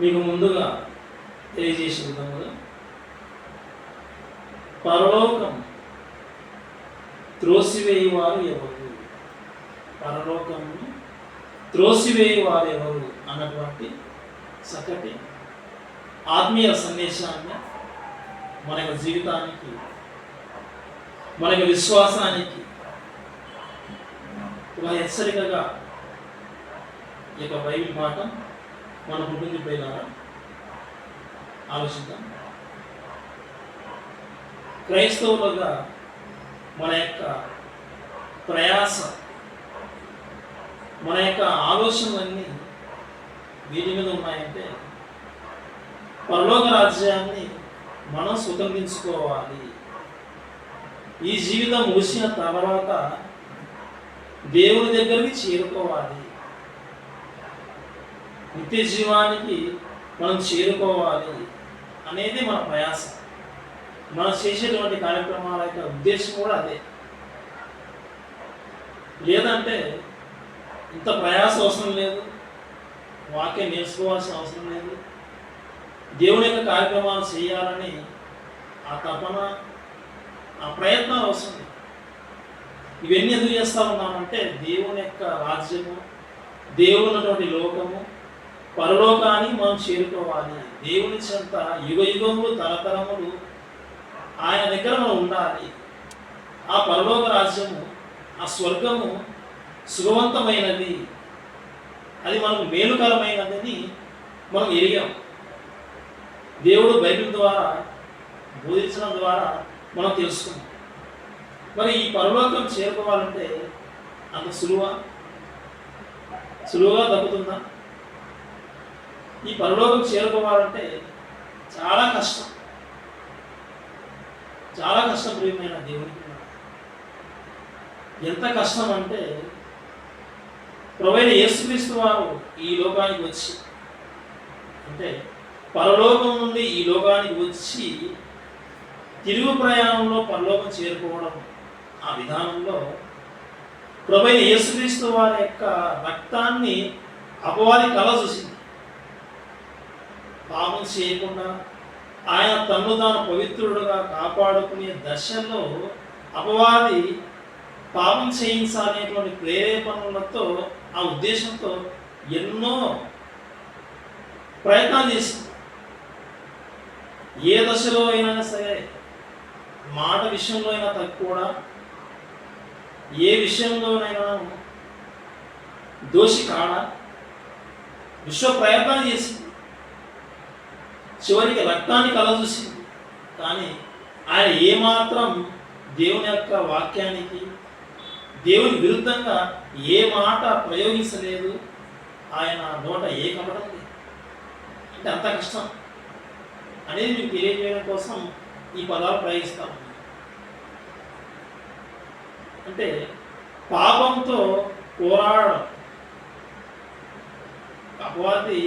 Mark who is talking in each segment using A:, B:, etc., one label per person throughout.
A: మీకు ముందుగా తెలియజేసే విధముగా పరలోకం త్రోసివేయువారు ఎవరు, పరలోకమును త్రోసివేయువారు ఎవరు అన్నటువంటి చక్కటి ఆత్మీయ సందేశాన్ని మన యొక్క జీవితానికి, మన యొక్క విశ్వాసానికి ఒక హెచ్చరికగా ఈ యొక్క బైబిల్ మాట మన కుటుంబ పైలారా ఆలోచిద్దాం. క్రైస్తవులుగా మన యొక్క ప్రయాస, మన యొక్క ఆలోచనలన్నీ వీటి మీద ఉన్నాయంటే పరలోక రాజ్యాన్ని మనం స్వతంత్రించుకోవాలి. ఈ జీవితం ముగిసిన తర్వాత దేవుని దగ్గరికి చేరుకోవాలి, నిత్య జీవానికి మనం చేరుకోవాలి అనేది మన ప్రయాస. మనం చేసేటువంటి కార్యక్రమాల యొక్క ఉద్దేశం కూడా అదే. లేదంటే ఇంత ప్రయాస అవసరం లేదు, వాక్యం నేర్చుకోవాల్సిన అవసరం లేదు, దేవుని యొక్క కార్యక్రమాలు చేయాలని ఆ తపన, ఆ ప్రయత్నం అవసరం లేదు. ఇవన్నీ ఎందుకు చేస్తూ ఉన్నామంటే దేవుని యొక్క రాజ్యము, దేవుడు ఉన్నటువంటి లోకము, పరలోకాన్ని మనం చేరుకోవాలి. దేవుని చెంత యుగ యుగములు తరతరములు ఆయన దగ్గర మనం ఉండాలి. ఆ పరలోక రాజ్యము, ఆ స్వర్గము సుఖవంతమైనది, అది మనకు మేలుకరమైనదని మనం ఎరిగాం. దేవుడు బైబిల్ ద్వారా బోధించడం ద్వారా మనం తెలుసుకున్నాం. మరి ఈ పరలోకం చేరుకోవాలంటే అంత సులువుగా దక్కుతుందా? ఈ పరలోకం చేరుకోవాలంటే చాలా కష్టం, చాలా కష్టం. ప్రియమైన దేవునికి ఎంత కష్టం అంటే ప్రభువైన యేసుక్రీస్తు వారు ఈ లోకానికి వచ్చి, అంటే పరలోకం నుండి ఈ లోకానికి వచ్చి తిరుగు ప్రయాణంలో పరలోకం చేరుకోవడం, ఆ విధానంలో ప్రభువైన యేసుక్రీస్తు వారి యొక్క రక్తాన్ని అపవాది కళ చూసింది. పాపం చేయకుండా ఆయన తన్ను తాను పవిత్రుడుగా కాపాడుకునే దశలో అపవాది పాపం చేయించాలనేటువంటి ప్రేరేపణలతో, ఆ ఉద్దేశంతో ఎన్నో ప్రయత్నాలు చేసింది. ఏ దశలో అయినా సరే, మాట విషయంలో అయినా తక్కువ, ఏ విషయంలోనైనా దోషి కాడా, విశ్వ ప్రయత్నాలు చేసింది. చివరికి రక్తాన్ని కల చూసింది. కానీ ఆయన ఏమాత్రం దేవుని యొక్క వాక్యానికి, దేవుని విరుద్ధంగా ఏ మాట ప్రయోగించలేదు. ఆయన నోట ఏ కపటం లేదు. అంటే అంత కష్టం అనేది మీకు తెలియజేయడం కోసం ఈ పదాలు ప్రయోగిస్తాము. అంటే పాపంతో పోరాడడం అపవాది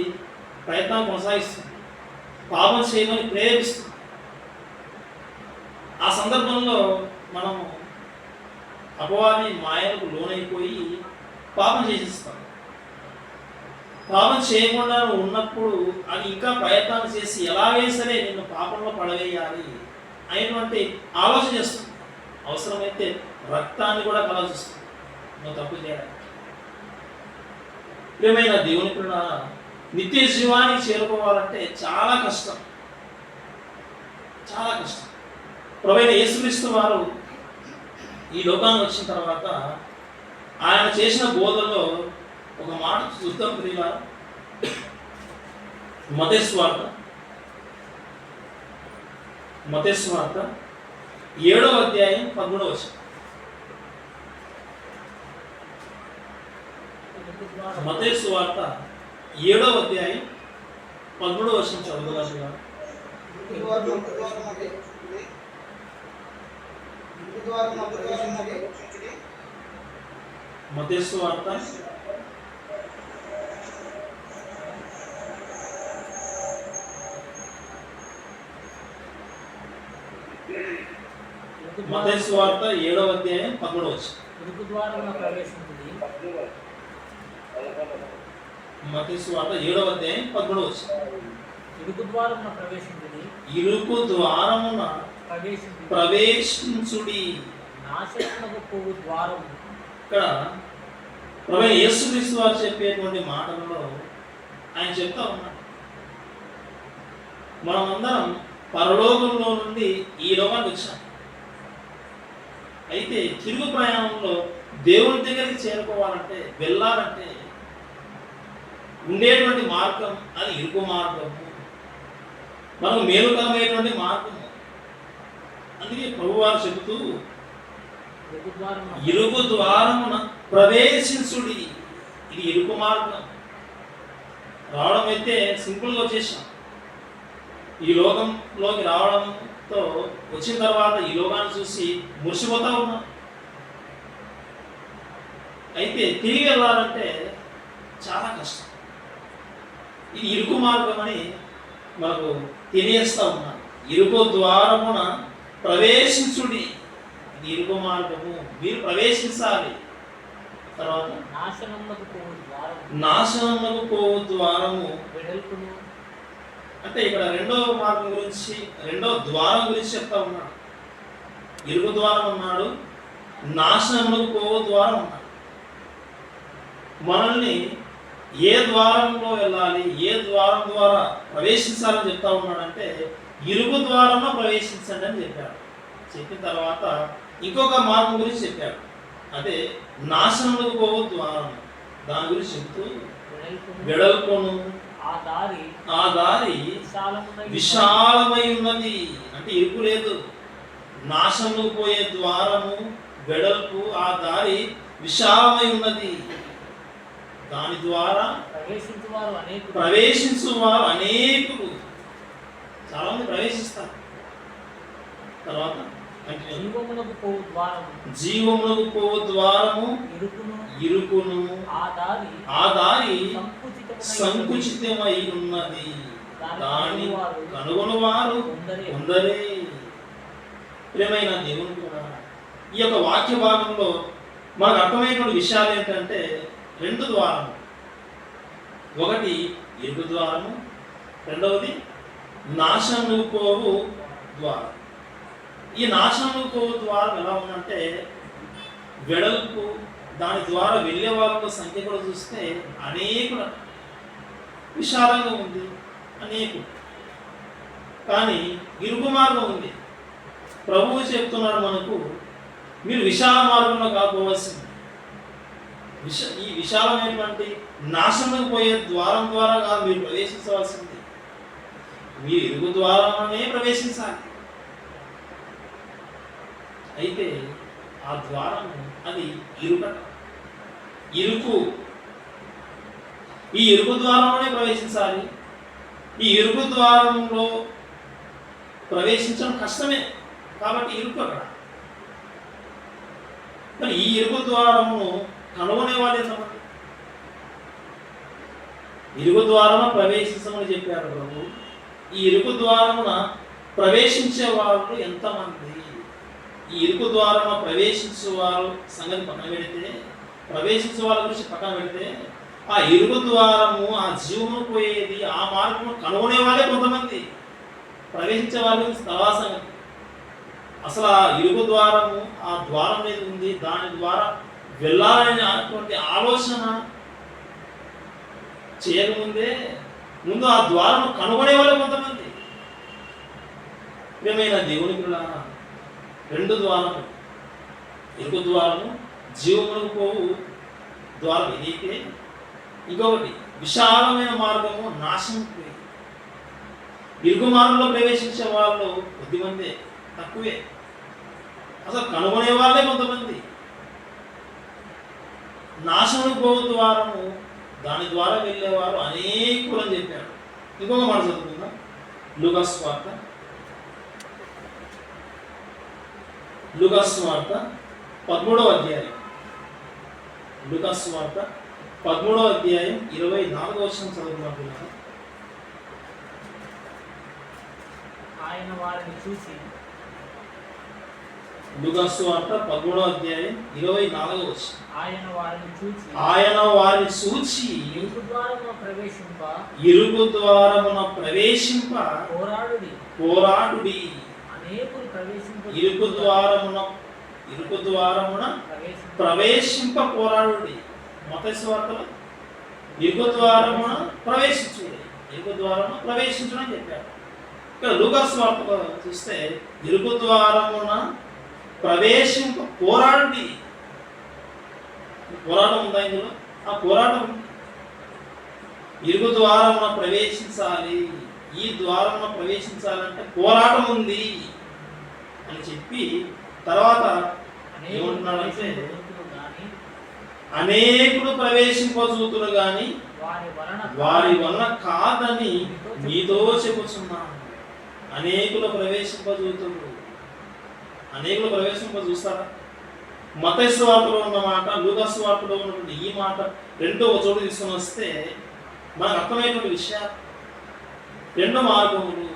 A: ప్రయత్నం కొనసాగిస్తుంది, పాపం చేయమని ప్రేరేపిస్తుంది. ఆ సందర్భంలో మనము అపవాది మాయలకు లోనైపోయి పాపం చేసిస్తాం. పాపం చేయకుండా ఉన్నప్పుడు అది ఇంకా ప్రయత్నాలు చేసి ఎలాగైనా సరే నిన్ను పాపంలో పడవేయాలి అనేటువంటి ఆలోచన చేస్తుంది. అవసరమైతే రక్తాన్ని కూడా కలవస్తుంది నువ్వు తప్పు చేయడానికి. ప్రియమైన దేవుని కూడా నిత్య జీవానికి చేరుకోవాలంటే చాలా కష్టం, చాలా కష్టం. ప్రభువైన యేసుక్రీస్తు వారు ఈ లోకానికి వచ్చిన తర్వాత ఆయన చేసిన బోధలో ఒక మాట చూద్దాం ప్రియులారా. మత్తయి సువార్త 7వ అధ్యాయం 13వ వచనం. మత్తయి సువార్త 7వ అధ్యాయం 13వ వచనం చదువుదాం. మత్తయి సువార్త 7వ అధ్యాయం 13వ వచనం. మత్తయి సువార్త 7వ అధ్యాయం 13వ వచనం.
B: ఇరుకు ద్వారమున ప్రవేశించుడి,
A: ఇరుకు ద్వారమున ప్రవేశించుడి.
B: నాశనమునకు పోవు ద్వారము.
A: ఇక్కడ ప్రభువైన యేసుక్రీస్తు వారు చెప్పేటువంటి మాటలలో ఆయన చెప్తా ఉన్నాడు, మనమందరం పరలోకంలో నుండి ఈ లోకానికి వచ్చాం. అయితే తిరుగు ప్రయాణంలో దేవుని దగ్గరికి చేరుకోవాలంటే, వెళ్ళాలంటే ఉండేటువంటి మార్గం అది ఇరుకు మార్గము, మనకు మేలుకరమైనటువంటి మార్గము. అందుకే ప్రభువారు చెబుతూ ఇరుకు ద్వారమున ప్రవేశించుడి. ఇది ఇరుకు మార్గం. రావడం అయితే సింపుల్గా వచ్చేసాం. ఈ లోకంలోకి రావడంతో వచ్చిన తర్వాత ఈ లోకాన్ని చూసి మురిసిపోతా ఉన్నాం. అయితే తిరిగి వెళ్ళాలంటే చాలా కష్టం. ఇది ఇరుకు మార్గం అని మనకు తెలియజేస్తా ఉన్నాను. ఇరుకు ద్వారమున ప్రవేశించుడి. ఇది ఇరుకు మార్గము, మీరు ప్రవేశించాలి. తర్వాత నాశనమునకు పోవు ద్వారము
B: వెడల్పును.
A: అంటే ఇక్కడ రెండో మార్గం గురించి, రెండో ద్వారం గురించి చెప్తా ఉన్నాడు. ఇరుకు ద్వారం ఉన్నాడు, నాశనమునకు పోవు ద్వారం ఉన్నాడు. మనల్ని ఏ ద్వారంలో వెళ్ళాలి, ఏ ద్వారం ద్వారా ప్రవేశించాలని చెప్తా ఉన్నాడంటే ఇరుకు ద్వారంలో ప్రవేశించండి అని చెప్పాడు. చెప్పిన తర్వాత ఇంకొక మార్గం గురించి చెప్పాడు, అదే నాశనములకు పోవు ద్వారం. దాని గురించి చెప్తూ వెడల్పును, ఆ దారి విశాలమై ఉన్నది. అంటే ఇరుకు లేదు. నాశనములకు పోయే ద్వారము వెడల్పు, ఆ దారి విశాలమై ఉన్నది. దాని ద్వారా ప్రవేశించువారు అనేకులు. చాలా మంది ప్రవేశిస్తారు. తర్వాత జీవమునకు పోవు ద్వారము ఇరుకును, ఆ దారి సంకుచితమై ఉన్నది. దాని కనుగొనువారు కొందరే. ప్రియమైన దేవుని కూడా ఈ యొక్క వాక్య భాగంలో మనకు అర్థమైనటువంటి విషయాలు ఏంటంటే రెండు ద్వారము. ఒకటి ఇరుకు ద్వారము, రెండవది నాశనముకు పోవు ద్వారం. ఈ నాశనముకు పోవు ద్వారం ఎలా ఉందంటే వెడల్పు, దాని ద్వారా వెళ్ళే వాళ్ళ సంఖ్య కూడా చూస్తే అనేకులు, విశాలంగా ఉంది అనేకులు. కానీ ఇరుకు మార్గం ఉంది. ప్రభువు చెప్తున్నాడు మనకు, మీరు విశాల మార్గంలో కాకపోవాల్సింది. ఈ విశాలమైనటువంటి నాశనం పోయే ద్వారం ద్వారా కాదు మీరు ప్రవేశించవలసింది, మీరు ఇరుకు ద్వారానే ప్రవేశించాలి. అయితే ఆ ద్వారము అది ఇరుకు. ఈ ఇరుకు ద్వారంలోనే ప్రవేశించాలి. ఈ ఇరుకు ద్వారంలో ప్రవేశించడం కష్టమే, కాబట్టి ఇరుకు అక్కడ. కానీ ఈ ఇరుకు ద్వారమును కనుగొనే వాళ్ళు ఎంతమంది? ఇరుకు ద్వారమున ప్రవేశించమని చెప్పారు ప్రభు. ఈ ఇరుకు ద్వారమున ప్రవేశించే వాళ్ళు ఎంతమంది? ఈ ఇరుకు ద్వారమున ప్రవేశించే వారు సంగతి పక్కన పెడితే, ప్రవేశించే వాళ్ళ గురించి పక్కన పెడితే, ఆ ఇరుకు ద్వారము, ఆ జీవము పోయేది, ఆ మార్గము కనుగొనే వాళ్ళే కొంతమంది. ప్రవేశించే వాళ్ళ గురించి తర్వాత సంగతి. అసలు ఆ ఇరుకు ద్వారము ఆ ద్వారం మీద ఉంది, దాని ద్వారా వెళ్ళాలనేటువంటి ఆలోచన చేయకముందే ముందు ఆ ద్వారం కనుగొనే వాళ్ళు కొంతమంది. ప్రియమైన దేవుని పిల్లలారా, రెండు ద్వారము, ఇరుకు ద్వారము, జీవమునకు పోవు ద్వారం ఏదైతే, ఇంకొకటి విశాలమైన మార్గము నాశనం పోయి. ఇరుకు మార్గంలో ప్రవేశించే వాళ్ళు కొద్దిమందే, తక్కువే. అసలు కనుగొనే వాళ్ళే కొంతమంది. నాశనం పోవు ద్వారము, దాని ద్వారా వెళ్ళేవారు అనేకులు అని చెప్పాడు. ఇంకొక మాట చదువుకుందాం. లూకాసు వార్త 13వ అధ్యాయం. లూకాసు వార్త 13వ అధ్యాయం 24వ వచనం చదువుకుంటున్నాను.
B: ఆయన వారిని చూసి
A: లూకాసు సువార్త 13వ అధ్యాయం 24వ వచనం.
B: ఆయన వారిని చూచి
A: ఆయన వారిని చూచి
B: ఇరుకు ద్వారమున ప్రవేశింప
A: ఇరుగు ద్వారమున ప్రవేశింప
B: పోరాడుడి.
A: పోరాడుడి.
B: అనేకులు ప్రవేశింప
A: ఇరుగు ద్వారమున ప్రవేశింప పోరాడుడి. మత్తయి సువార్తలో ఇరుగు ద్వారమున ప్రవేశించుడి, ఇరుగు ద్వారమున ప్రవేశించుడు అని చెప్పారు. ఇక్కడ లూకాసు సువార్తలో చూస్తే ఇరుగు ద్వారమున ప్రవేశింప పోరాడుడి. పోరాటం ఉందా ఇందులో? ఆ పోరాటం ఉంది. ఇరుగు ద్వారమున ప్రవేశించాలి, ఈ ద్వారమున ప్రవేశించాలంటే పోరాటం ఉంది అని చెప్పి తర్వాత ఏమంటున్నాడంటే అనేకులు ప్రవేశింపజూతులు గాని వారి వలన కాదని మీతో చెప్పుచున్నాను. అనేకులు ప్రవేశింపజూతులు, అనేకులు ప్రవేశింపజూస్తారా? మత్తయి సువార్తలో ఉన్న మాట, లూకాసు సువార్తలో ఉన్నటువంటి ఈ మాట రెండో ఒక చోటు తీసుకొని వస్తే మనకు అర్థమైనటువంటి విషయాలు. రెండు మార్గములు,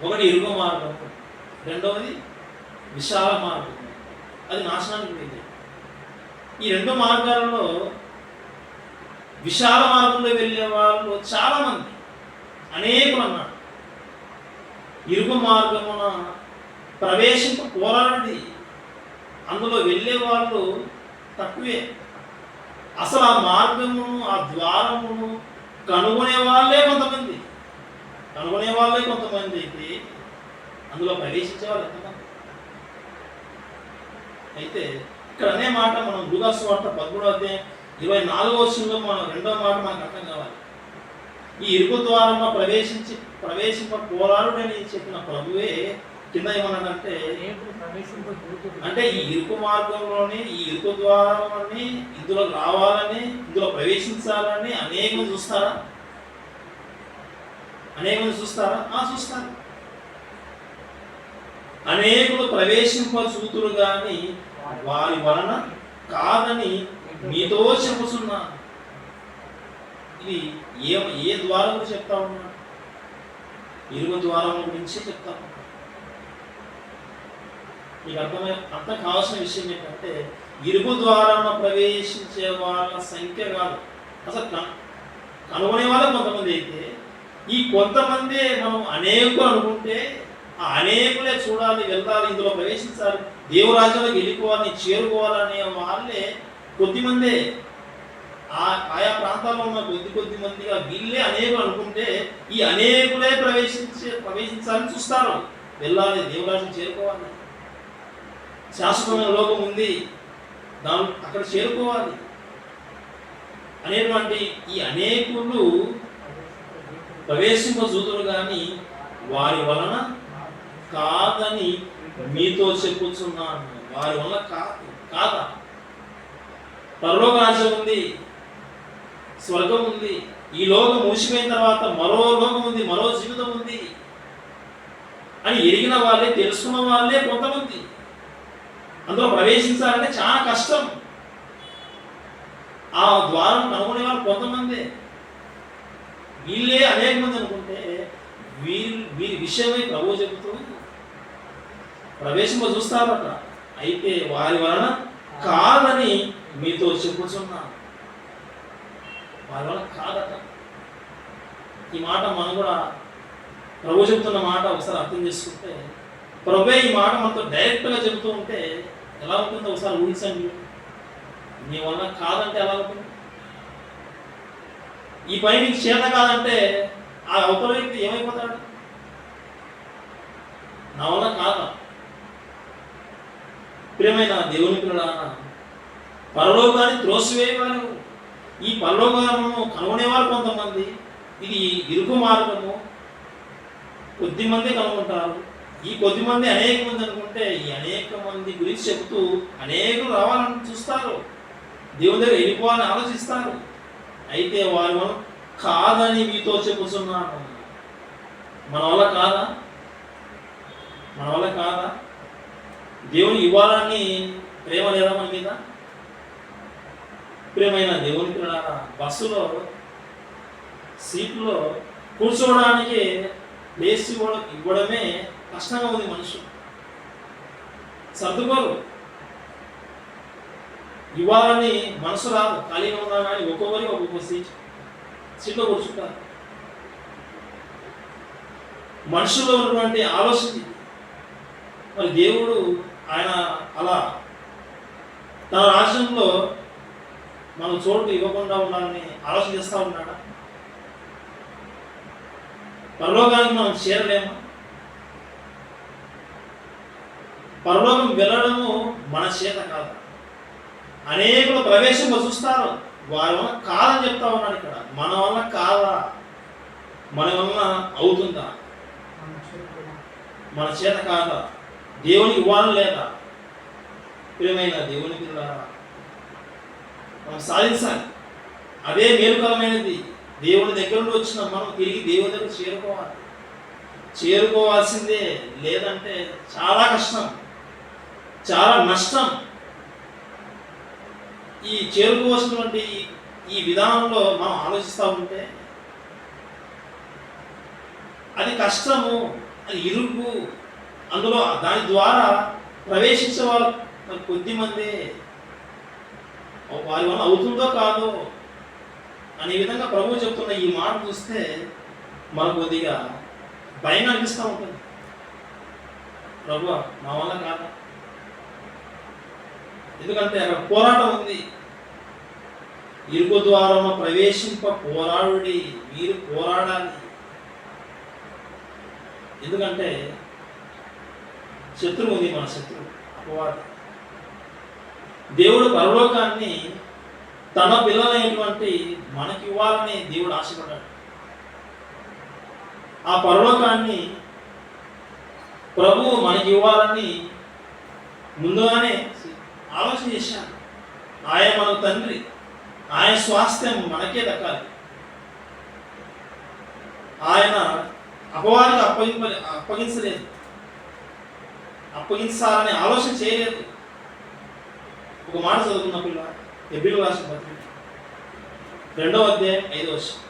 A: ఒకటి ఇరుగు మార్గము, రెండవది విశాల మార్గము, అది నాశనానికి వెళ్ళేది. ఈ రెండు మార్గాలలో విశాల మార్గంలో వెళ్ళే వాళ్ళు చాలా మంది, అనేకులు అన్నాడు. ఇరుగు మార్గమున ప్రవేశింప పోరాడి అందులో వెళ్ళే వాళ్ళు తక్కువే. అసలు ఆ మార్గమును, ఆ ద్వారమును కనుగొనే వాళ్ళే కొంతమంది అయితే అందులో ప్రవేశించే వాళ్ళు ఎంతమంది? అయితే ఇక్కడ అనే మాట మనం లూకాసు సువార్త 13వ అధ్యాయం 24వ వచనంలో మనం రెండవ మాట మనకు అర్థం కావాలి. ఈ ఇరుకు ద్వారంలో ప్రవేశింప పోరాడుడని చెప్పిన ప్రభువే కింద ఏమన్నాడంటే, అంటే ఈ ఇరుకు మార్గంలోని, ఈ ఇరుకు ద్వారాన్ని ఇందులో రావాలని, ఇందులో ప్రవేశించాలని అనేక మంది చూస్తారా? చూస్తారు. అనేకులు ప్రవేశింపచూతురు గాని వారి వలన కాదని మీతో చెప్పుచున్నాను. ఇది ఏ ద్వారం గురించి చెప్తా ఉన్నాడు? ఇరుగు ద్వారం గురించి చెప్తా ఉన్నాడు. మీకు అర్థం కావాల్సిన విషయం ఏంటంటే, ఇరుగు ద్వారాన ప్రవేశించే వాళ్ళ సంఖ్య కాదు, అసలు కనుగొనే వాళ్ళే కొంతమంది అయితే, ఈ కొంతమంది మనం అనేకులు అనుకుంటే ఆ అనేకులే చూడాలి, వెళ్ళాలి, ఇందులో ప్రవేశించాలి, దేవరాజ్యంలోకి వెళ్ళిపోవాలని, చేరుకోవాలనే వాళ్ళే కొద్దిమందే. ఆయా ప్రాంతాల్లో ఉన్న కొద్ది మందిగా వీళ్ళే అనేకులు అనుకుంటే, ఈ అనేకులే ప్రవేశించాలని చూస్తారు. వెళ్ళాలి, దేవరాజ్యం చేరుకోవాలి, శాశ్వతమైన లోకం ఉంది, అక్కడ చేరుకోవాలి అనేటువంటి ఈ అనేకులు ప్రవేశింపజూతులు కానీ వారి వలన కాదని మీతో చెప్పుచున్నాను. వారి వలన కాదా? పరలోక రాజ్యం ఉంది, స్వర్గం ఉంది, ఈ లోకం మూసిపోయిన తర్వాత మరో లోకం ఉంది, మరో జీవితం ఉంది అని ఎరిగిన వాళ్ళే, తెలుసుకున్న వాళ్ళే కొంతమంది. అందులో ప్రవేశించాలంటే చాలా కష్టం. ఆ ద్వారం కనుగొనే వాళ్ళు కొంతమంది, వీళ్ళే అనేక మంది అనుకుంటే వీరి విషయమై ప్రభువు చెబుతూ ప్రవేశింప చూస్తారట. అయితే వారి వలన కాదని మీతో చెప్పుచున్నాను. వారి వలన కాదట. ఈ మాట మనం కూడా ప్రభు చెబుతున్న మాట ఒకసారి అర్థం చేసుకుంటే, ప్రభువే ఈ మాట మనతో డైరెక్ట్గా చెబుతూ ఉంటే ఎలా ఉంటుందో ఒకసారి ఊహించండి. నీ వలన కాదంటే ఎలా ఉంటుంది? ఈ పని నీకు చేత కాదంటే ఆ అవతల వ్యక్తి ఏమైపోతాడు? నా వల్ల కాదా? ప్రియమైన దేవుని పిల్లలారా, పరలోకాన్ని త్రోసివేయవారు, ఈ పరలోకాలను కనుగొనేవారు కొంతమంది. ఇది ఇరుకు మార్గము, కొద్దిమంది కనుగొంటారు. ఈ కొద్దిమంది అనేక మంది అనుకుంటే, ఈ అనేక మంది గురించి చెబుతూ అనేకులు రావాలని చూస్తారు, దేవుని దగ్గర వెళ్ళిపోవాలని ఆలోచిస్తారు. అయితే వారు కాదని మీతో చెప్పుచున్నాను. మన వల్ల కాదా? దేవుని ఇవ్వాలని ప్రేమ లేదా మన మీద? ప్రేమైన దేవుని పిల్లలారా, బస్సులో సీట్లో కూర్చోవడానికి ప్లేస్ ఇవ్వడమే కష్టంగా ఉంది. మనుషులు సర్దుకోరు. ఇవ్వాలని మనసు రాదు. ఖాళీగా ఉన్నా కానీ ఒక్కొక్కరికి ఒక్కొక్క సీట్లో కూర్చుంటారు. మనుషుల్లో ఉన్నటువంటి ఆలోచన ఇది. మరి దేవుడు ఆయన అలా తన రాజ్యంలో మనం చోటు ఇవ్వకుండా ఉండాలని ఆలోచన చేస్తూ ఉన్నాడా? పరలోకానికి మనం చేరలేమా? పరలోకం వెళ్ళడము మన చేత కాదు. అనేకులు ప్రవేశంగా చూస్తారు, వారి వల్ల కాదని చెప్తా ఉన్నాడు ఇక్కడ. మన వల్ల కాదా? మన వల్ల అవుతుందా? మన చేత కాదా? దేవునికి ఇవ్వాలి లేదా? ప్రియమైన దేవుని పిల్లలారా, మనం సాధించాలి. అదే మేలుకరమైనది. దేవుని దగ్గర నుండి వచ్చిన మనం తిరిగి దేవుని దగ్గర చేరుకోవాలి. చేరుకోవాల్సిందే, లేదంటే చాలా కష్టం, చాలా నష్టం. ఈ చేరుకోవాల్సినటువంటి ఈ విధానంలో మనం ఆలోచిస్తూ ఉంటే అది కష్టము, అది ఇరుకు. అందులో దాని ద్వారా ప్రవేశించే వాళ్ళు కొద్దిమంది. వారి వల్ల అవుతుందో కాదో అనే విధంగా ప్రభువు చెప్తున్న ఈ మాట చూస్తే మనకు కొద్దిగా భయం అనిపిస్తూ ఉంటుంది. ప్రభువా, మా వల్ల కాదా? ఎందుకంటే అక్కడ పోరాటం ఉంది. ఇరుకు ద్వారము ప్రవేశింప పోరాడుడి, మీరు పోరాడాలి. ఎందుకంటే శత్రువు ఉంది, మన శత్రువు అపవాది. దేవుడు పరలోకాన్ని తన పిల్లలైనటువంటి మనకి ఇవ్వాలని దేవుడు ఆశపడ్డాడు. ఆ పరలోకాన్ని ప్రభువు మనకి ఇవ్వాలని ముందుగానే ఆలోచన చేశాను. ఆయన మన తండ్రి, ఆయన స్వాస్థ్యం మనకే దక్కాలి. ఆయన అపవాదికి అప్పగించలేదు, అప్పగించాలని ఆలోచన చేయలేదు. ఒక మాట చదువుకున్న పిల్ల హెబ్రీయులకు రాసిన పత్రిక 2వ అధ్యాయం 5వ వచనం.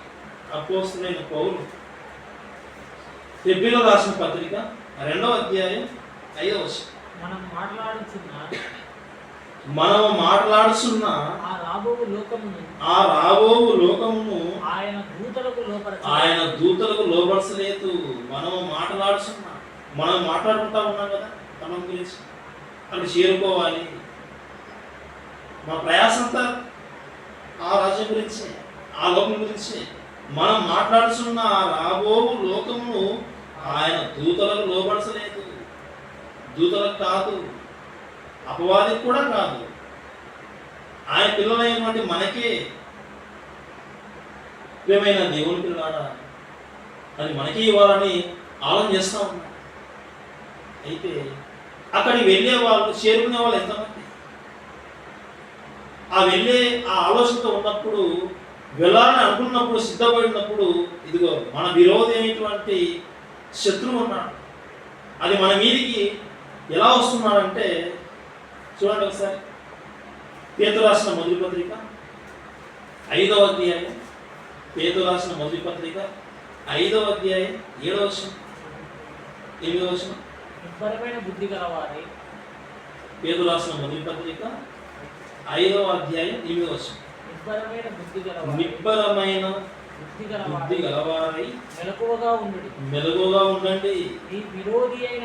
A: అపోస్తలుడైన పౌలు హెబ్రీయులకు రాసిన పత్రిక 2వ అధ్యాయం 5వ వచనం. మనము మాట్లాడుచున్న
B: ఆ
A: రాబోవు లోకమును
B: ఆయన
A: దూతలకు లోబడసలేదు. మనము మాట్లాడుచున్నా, మనం మాట్లాడుకుంటా ఉన్నాం కదా తమ గురించి. అక్కడ చేరుకోవాలి. మా ప్రయాసంతా ఆ రాజ్యం గురించి, ఆ లోకం గురించి. మనం మాట్లాడుతున్న ఆ రాబోవు లోకమును ఆయన దూతలకు లోబడసలేదు. దూతలకు కాదు, అపవాదికి కూడా కాదు, ఆయన పిల్లలైనటువంటి మనకే. ప్రియమైన దేవుని పిల్లలారా, అది మనకి ఇవ్వాలని ఆలోచన చేస్తూ ఉన్నాం. అయితే అక్కడికి వెళ్ళే వాళ్ళు, చేరుకునే వాళ్ళు ఎంతమంది? ఆ వెళ్ళే ఆ ఆలోచనతో ఉన్నప్పుడు, వెళ్ళాలని అనుకున్నప్పుడు, సిద్ధపడినప్పుడు, ఇదిగో మన విరోధి అయినటువంటి శత్రువు ఉన్నాడు. అది మన మీదికి ఎలా వస్తున్నాడంటే చూడండి ఒకసారి. పేతురు రాసిన మొదటి పత్రిక 5వ అధ్యాయం, పేతురు రాసిన మొదటి పత్రిక 5వ అధ్యాయం 7వ వచనం, 8వ వచనం.
B: నిబ్బరమైన బుద్ధి గలవారే.
A: పేతురు రాసిన మొదటి పత్రిక 5వ అధ్యాయం 8వ వచనం.
B: నిబ్బరమైన
A: బుద్ధి గలవారై
B: మెలకువగా
A: ఉండండి.
B: మీ విరోధి అయిన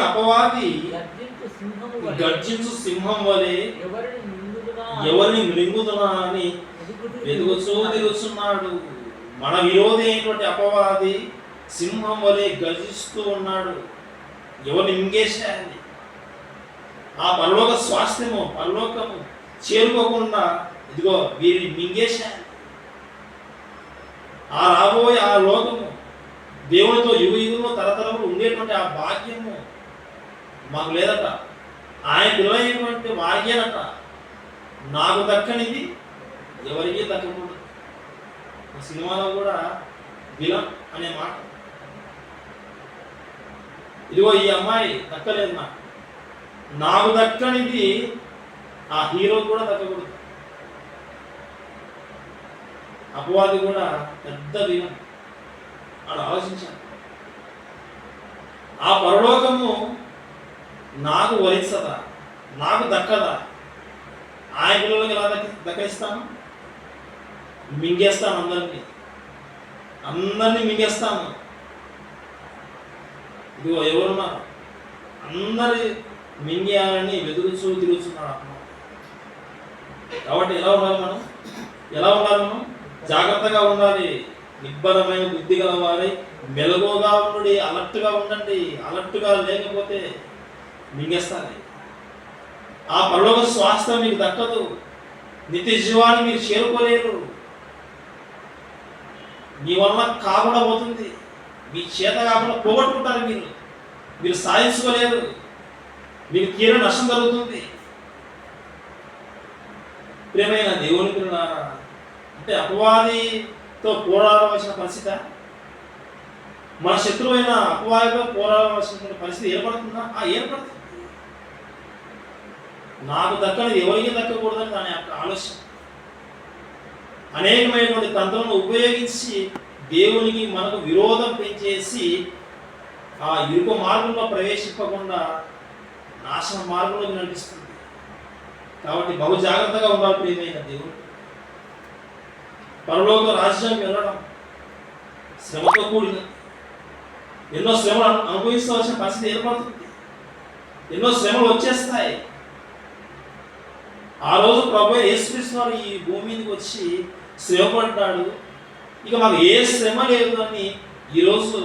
B: అపవాది
A: గర్జించు సింహం వలె ఎవరిని మృంగుదునా అని తిరుగుతున్నాడు. మన విరోధి అయినటువంటి అపవాది సింహం వలె గర్జిస్తూ ఉన్నాడు. ఎవరిని మింగేసేయాలి. ఆ పరలోక స్వాస్థ్యము, పరలోకము చేరుకోకుండా ఇదిగో వీరిని మింగేసేయాలి. ఆ రాబోయే ఆ లోకము, దేవునితో యుగయుగంలో తరతరములు ఉండేటువంటి ఆ భాగ్యము మాకు లేదట. ఆయన పిల్లలైనటువంటి వారికేనట. నాకు దక్కనిది ఎవరికీ దక్కకూడదు. సినిమాలో కూడా విలన్ అనే మాట, ఇదిగో ఈ అమ్మాయి దక్కలేదు, నాకు దక్కనిది ఆ హీరో కూడా దక్కకూడదు. అపవాది కూడా పెద్ద విలన్ అని ఆలోచించాను. ఆ పరలోకము నాకు వరించదా, నాకు దక్కదా, ఆయన పిల్లలకి ఎలా దక్కరిస్తాను? మింగేస్తాను, అందరినీ మింగేస్తాను. ఇదిగో ఎవరున్నారు? అందరి మింగేయాలని తిరుగుతున్నాడు ఆత్మ. కాబట్టి ఎలా ఉండాలి మనం? జాగ్రత్తగా ఉండాలి. నిబ్బరమైన బుద్ధి గల వారై మెలకువగా ఉండండి, అలర్ట్గా ఉండండి. అలర్ట్గా లేకపోతే మింగేస్తారు. ఆ పరలోక స్వాస్థ్యం మీకు దక్కదు. నిత్య జీవాన్ని మీరు చేరుకోలేరు. మీ వల్ల కాకుండా పోతుంది. మీ చేత కాకుండా పోగొట్టుకుంటారు. మీరు సాధించుకోలేరు. మీకు తీరని నష్టం జరుగుతుంది. ప్రియమైన దేవుని పిల్లలారా, అంటే అపవాదితో పోరాడవలసిన పరిస్థితి, మన శత్రువైన అపవాదితో పోరాడవలసిన పరిస్థితి ఏర్పడుతుందా? ఏర్పడుతుంది. నాకు దక్కనిది ఎవరికి దక్కకూడదని దాని యొక్క ఆలోచన. అనేకమైనటువంటి తంత్రాలను ఉపయోగించి దేవునికి మనకు విరోధం పెంచేసి ఆ ఇరుకు మార్గంలో ప్రవేశింపకుండా నాశన మార్గంలో నడిపిస్తుంది. కాబట్టి బహు జాగ్రత్తగా ఉండాలి ప్రియమైన దేవుడు. పరలోక రాజ్యం వెళ్ళడం శ్రమతో కూడిన, ఎన్నో శ్రమలు అనుభవించవలసిన పరిస్థితి ఏర్పడుతుంది. ఎన్నో శ్రమలు వచ్చేస్తాయి. ఆ రోజు ప్రభువైన యేసుక్రీస్తు వారు ఈ భూమి మీదకి వచ్చి శ్రమపడ్డాడు. ఇక మాకు ఏ శ్రమ లేదు అని ఈరోజు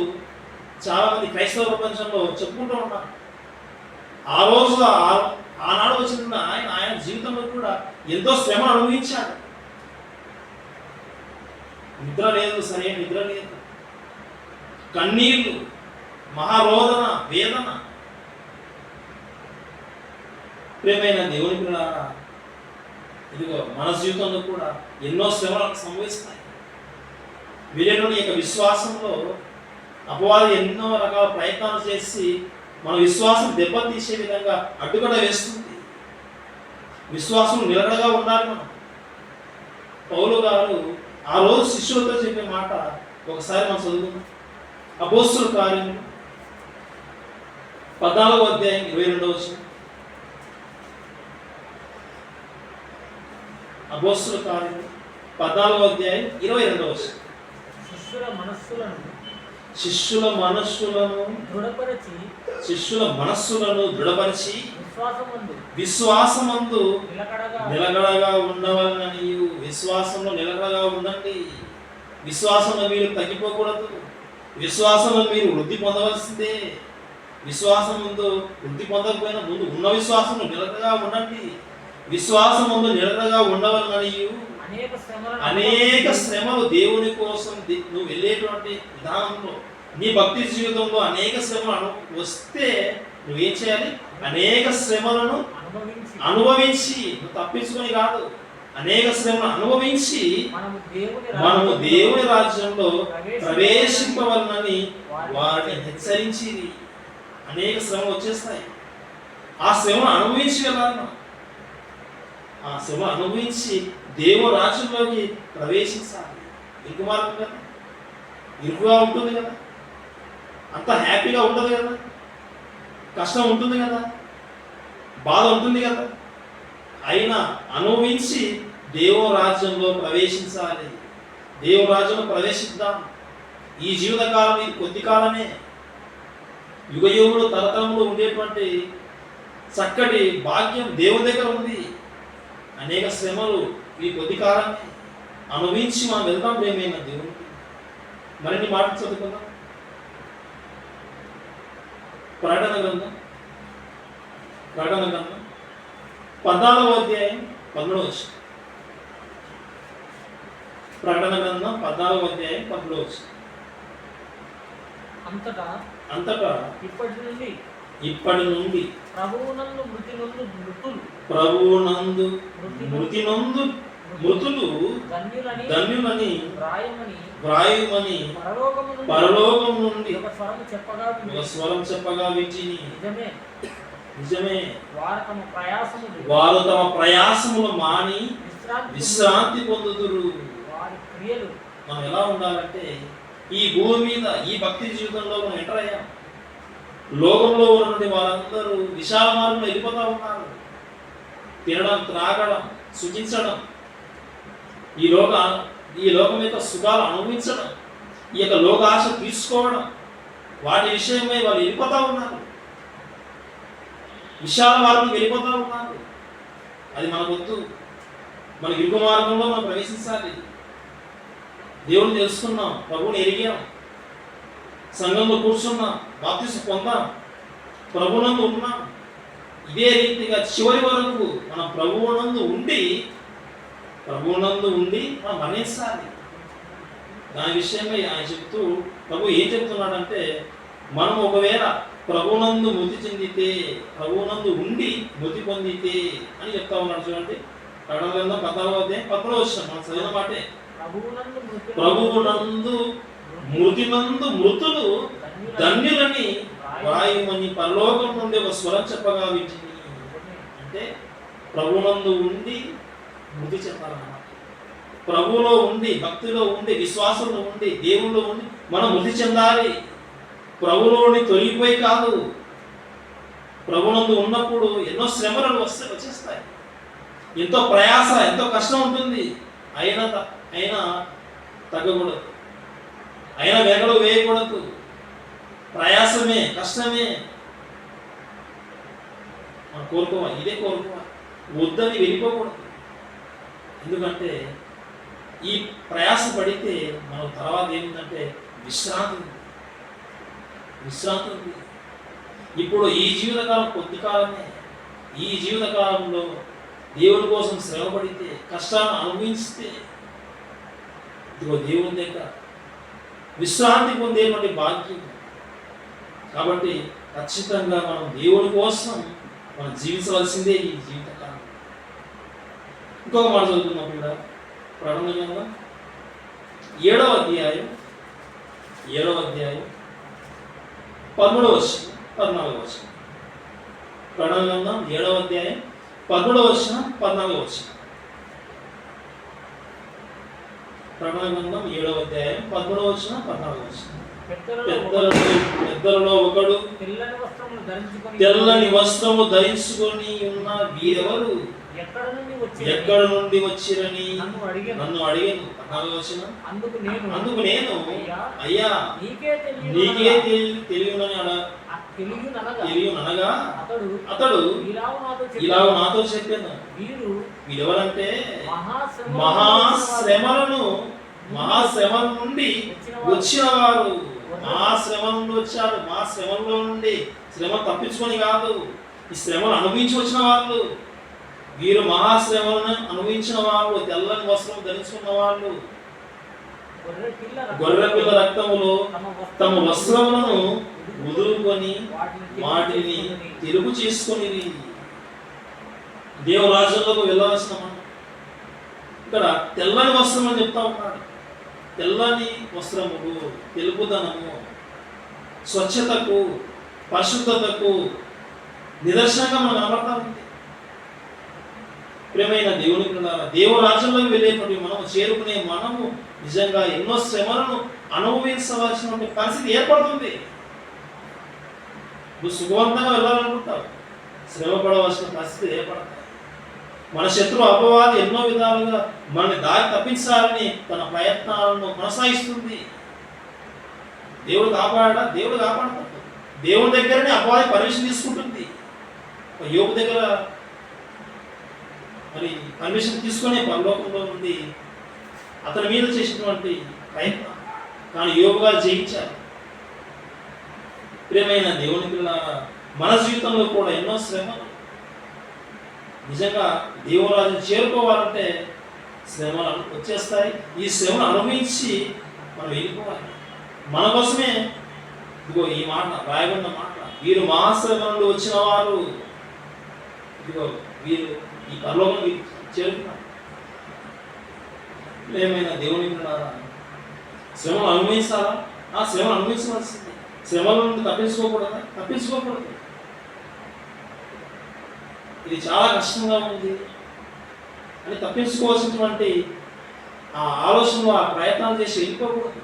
A: చాలామంది క్రైస్తవ ప్రపంచంలో చెప్పుకుంటూ ఉన్నారు. ఆ రోజు ఆనాడు వచ్చిన ఆయన జీవితంలో కూడా ఎంతో శ్రమ అనుభవించాడు. నిద్ర లేదు, సరైన నిద్ర లేదు, కన్నీళ్లు, మహారోదన, వేదన. ప్రియమైన దేవుని పిల్లలారా, ఇదిగో మన జీవితంలో కూడా ఎన్నో శ్రమలు సంభవిస్తాయి. వీళ్ళ యొక్క విశ్వాసంలో అపవాది ఎన్నో రకాల ప్రయత్నాలు చేసి మన విశ్వాసం దెబ్బతీసే విధంగా అడ్డుకట్ట వేస్తుంది. విశ్వాసం నిలకడగా ఉండాలి మనం. పౌలు గారు ఆ రోజు శిష్యులతో చెప్పే మాట ఒకసారి మనం చదువుకుందాం. అపోస్తుల కార్యములు 14వ అధ్యాయం 22వ వచనం. అపోస్తుల కార్యములు 14వ అధ్యాయం 22వ వచనం. శిష్యుల మనస్సులను దృఢపరిచి విశ్వాసమందు నిలకడగా ఉండవాలని. విశ్వాసంలో నిలకడగా ఉండండి. విశ్వాసంలో మీరు తగ్గిపోకూడదు. విశ్వాసంలో మీరు వృద్ధి పొందవలసిందే. విశ్వాసం ముందు వృద్ధి పొందకపోయినా ముందు ఉన్న విశ్వాసంలో నిలకడగా ఉండండి. విశ్వాసం ముందు నిలకడగా ఉండవాలని. అనేక శ్రమలు దేవుని కోసం నువ్వు వెళ్ళేటువంటి విధానంలో, నీ భక్తి జీవితంలో అనేక శ్రమలు వస్తే నువ్వేం చేయాలి? అనేక శ్రమలను అనుభవించి, నువ్వు తప్పించుకొని కాదు, అనేక శ్రమలు అనుభవించి మనము దేవుని రాజ్యంలో ప్రవేశింపవలనని వారిని హెచ్చరించి. అనేక శ్రమలు వచ్చేస్తాయి. ఆ శ్రమను అనుభవించి వెళ్ళాలి మనం. ఆ శ్రమ అనుభవించి దేవుని రాజ్యంలోకి ప్రవేశించాలి. ఇరుకు మార్గం కదా, ఇరుకుగా ఉంటుంది కదా, అంత హ్యాపీగా ఉంటుంది కదా, కష్టం ఉంటుంది కదా, బాధ ఉంటుంది కదా. అయినా అనుభవించి దేవుని రాజ్యంలో ప్రవేశించాలి. దేవుని రాజ్యంలో ప్రవేశిద్దాం. ఈ జీవితకాలం ఇది కొద్ది కాలమే. యుగయుగులు తరతరములు ఉండేటువంటి చక్కటి భాగ్యం దేవుని దగ్గర ఉంది. అనేక శ్రమలు ఈ కొద్ది కాలాన్ని అనుభవించి మనం వెళ్తాం ప్రేమైన దేవునికి. మరిన్ని మాటలు చదువుకుందాం. ప్రకటన గ్రంథం 14వ అధ్యాయం 11వ వచనం. ప్రకటన గ్రంథం 14వ అధ్యాయం 11వ వచనం. అంతటా ఇప్పటి నుండి ప్రభువునందు మృతి నొందు మృతులు ధన్యులని వ్రాయుమని పరలోకము నుండి ఒక స్వరం చెప్పగా వింటిని. నిజమే, వారు తమ ప్రయాసములు మాని విశ్రాంతి పొందుదురు. మనం ఎలా ఉండాలంటే, ఈ భూమి మీద ఈ భక్తి జీవితంలో మనం ఎంటర్ అయ్యాం. లోకంలో ఉన్నటువంటి వారందరూ విశాల మార్గంలో వెళ్ళిపోతా ఉన్నారు. తినడం, త్రాగడం, సుఖించడం, ఈ లోకం యొక్క సుఖాలు అనుభవించడం, ఈ యొక్క లోకాశ తీసుకోవడం, వాటి విషయమై వాళ్ళు వెళ్ళిపోతా ఉన్నారు. విశాల మార్గం వెళ్ళిపోతా ఉన్నారు. అది మనకొద్దు. మన ఇరుకు మార్గంలో మనం ప్రవేశించాలి. దేవుని తెలుసుకున్నాం, ప్రభువుని ఎరిగాం, సంఘంలో కూర్చున్నాం, బాప్తిసం పొందాం, ప్రభువునందు ఉన్నాం. ఇదే రీతిగా చివరి వరకు మనం ప్రభువునందు ఉండి మనం మరణించాలి. దాని విషయమై ఆయన చెప్తూ ప్రభు ఏం చెప్తున్నాడంటే, మనం ఒకవేళ ప్రభువునందు మృతి చెందితే, ప్రభువునందు ఉండి మృతి పొందితే అని చెప్తా ఉన్నాడు. చూడండి, ప్రకటన గ్రంథం 14వ అధ్యాయం 11వ వచనం మనం చదివిన మాటే. ప్రభువునందు మృతినందు మృతులు ధన్యులని వాయుమని పరలోకం నుండి ఒక స్వరం చెప్పగా వింటిని. అంటే ప్రభువునందు ఉండి మృతి చెప్పాలన్నమాట. ప్రభువులో ఉండి, భక్తిలో ఉండి, విశ్వాసంలో ఉండి, దేవుల్లో ఉండి మనం మృతి చెందాలి. ప్రభువులోని తొలగిపోయి కాదు. ప్రభువునందు ఉన్నప్పుడు ఎన్నో శ్రమలు వచ్చేస్తాయి, ఎంతో ప్రయాస, ఎంతో కష్టం ఉంటుంది. అయినా తగ్గకూడదు, అయినా వెనకడు వేయకూడదు. ప్రయాసమే, కష్టమే మనం కోరుకోవాలి. ఇదే కోరుకోవాలి, వద్దని వెళ్ళిపోకూడదు. ఎందుకంటే ఈ ప్రయాస పడితే మన తర్వాత ఏమిటంటే విశ్రాంతి ఉంది. ఇప్పుడు ఈ జీవితకాలం కొద్ది కాలమే. ఈ జీవితకాలంలో దేవుని కోసం శ్రమ పడితే, కష్టాన్ని అనుభవిస్తే, ఇదిగో దేవుని దగ్గర విశ్రాంతి పొందేటువంటి భాగ్యం. కాబట్టి ఖచ్చితంగా మనం దేవుని కోసం మనం జీవించవలసిందే ఈ జీవితకాలం. ఇంకొక మాట చదువుతున్నప్పుడు ప్రకటన గ్రంథం 7వ అధ్యాయం 13వ వచనం 14వ వచనం. ప్రకటన గ్రంథం 7వ అధ్యాయం 13వ వచనం 14వ వచనం. ప్రకటన గ్రంథం 7వ అధ్యాయం 13వ వచనం 14వ వచనం. పెద్దలలో ఒకడు తెల్లని వస్త్రము ధరించుకొని ఉన్న వీరెవరు, ఎక్కడ నుండి వచ్చిరని నన్ను అడిగాను. 14వ వచనం. అందుకు నేను అయ్యా నీకే తెలియనగా అతడు ఇలా నాతో చెప్పాను, వీరెవరంటే మహాశ్రమల నుండి వచ్చిన వారు. మహాశ్రమ నుండి వచ్చారు. మా శ్రమంలో నుండి, శ్రమ తప్పించుకొని కాదు, ఈ శ్రమను అనుభవించి వచ్చిన వాళ్ళు వీరు. మహాశ్రమలను అనుభవించిన వాళ్ళు, తెల్లని వస్త్రం ధరించుకున్న వాళ్ళు, గొర్రెపిల్ల రక్తములో తమ వస్త్రములను వదులుకొని వాటిని తెలుగు చేసుకొని దేవరాజ్యంలోకి వెళ్ళవలసిన మనం. ఇక్కడ తెల్లని వస్త్రం అని చెప్తా ఉన్నాడు. తెల్లని వస్త్రములు తెలుపుదనము, స్వచ్ఛతకు, పరిశుద్ధతకు నిదర్శనంగా మనం కనబడతా ఉంది. ప్రియమైన దేవుని పిల్లలారా, దేవరాజ్యంలోకి వెళ్ళేటువంటి మనము చేరుకునే మనము నిజంగా ఎన్నో శ్రమలను అనుభవించవలసిన పరిస్థితి ఏర్పడుతుంది. నువ్వు సుఖవంతంగా వెళ్ళాలనుకుంటావు, శ్రమ పడవలసిన పరిస్థితి ఏర్పడతాయి. మన శత్రు అపవాది ఎన్నో విధాలుగా మనని దారి తప్పించాలని తన ప్రయత్నాలను కొనసాగిస్తుంది. దేవుడు కాపాడతాడు. దేవుడి దగ్గరనే అపవాది పర్మిషన్ తీసుకుంటుంది. యోబు దగ్గర మరి పర్మిషన్ తీసుకునే పరలోకంలో ఉంది అతని మీద చేసినటువంటి ప్రయత్నం. కానీ యోబుగా జయించారు. ప్రియమైన దేవుని పిల్లలారా, మన జీవితంలో కూడా ఎన్నో శ్రమలు. నిజంగా దేవరాజుని చేరుకోవాలంటే శ్రమలు వచ్చేస్తాయి. ఈ శ్రమను అనుభవించి మనం వెళ్ళిపోవాలి. మన కోసమే ఇదిగో ఈ మాట రాయబడిన మాట, వీరు మహాశ్రమ నుండి వచ్చిన వారు, ఇదిగో వీరు ఈ పరలోకం చేరుకున్నారు. ఏమైనా దేవుని శ్రమను అనుభవించాలా? ఆ శ్రమను అనుభవించవలసింది. శ్రమల నుండి తప్పించుకోకూడదు. ఇది చాలా కష్టంగా ఉంది అని తప్పించుకోవాల్సినటువంటి ఆ ఆలోచనలో ఆ ప్రయత్నాలు చేసి వెళ్ళిపోకూడదు.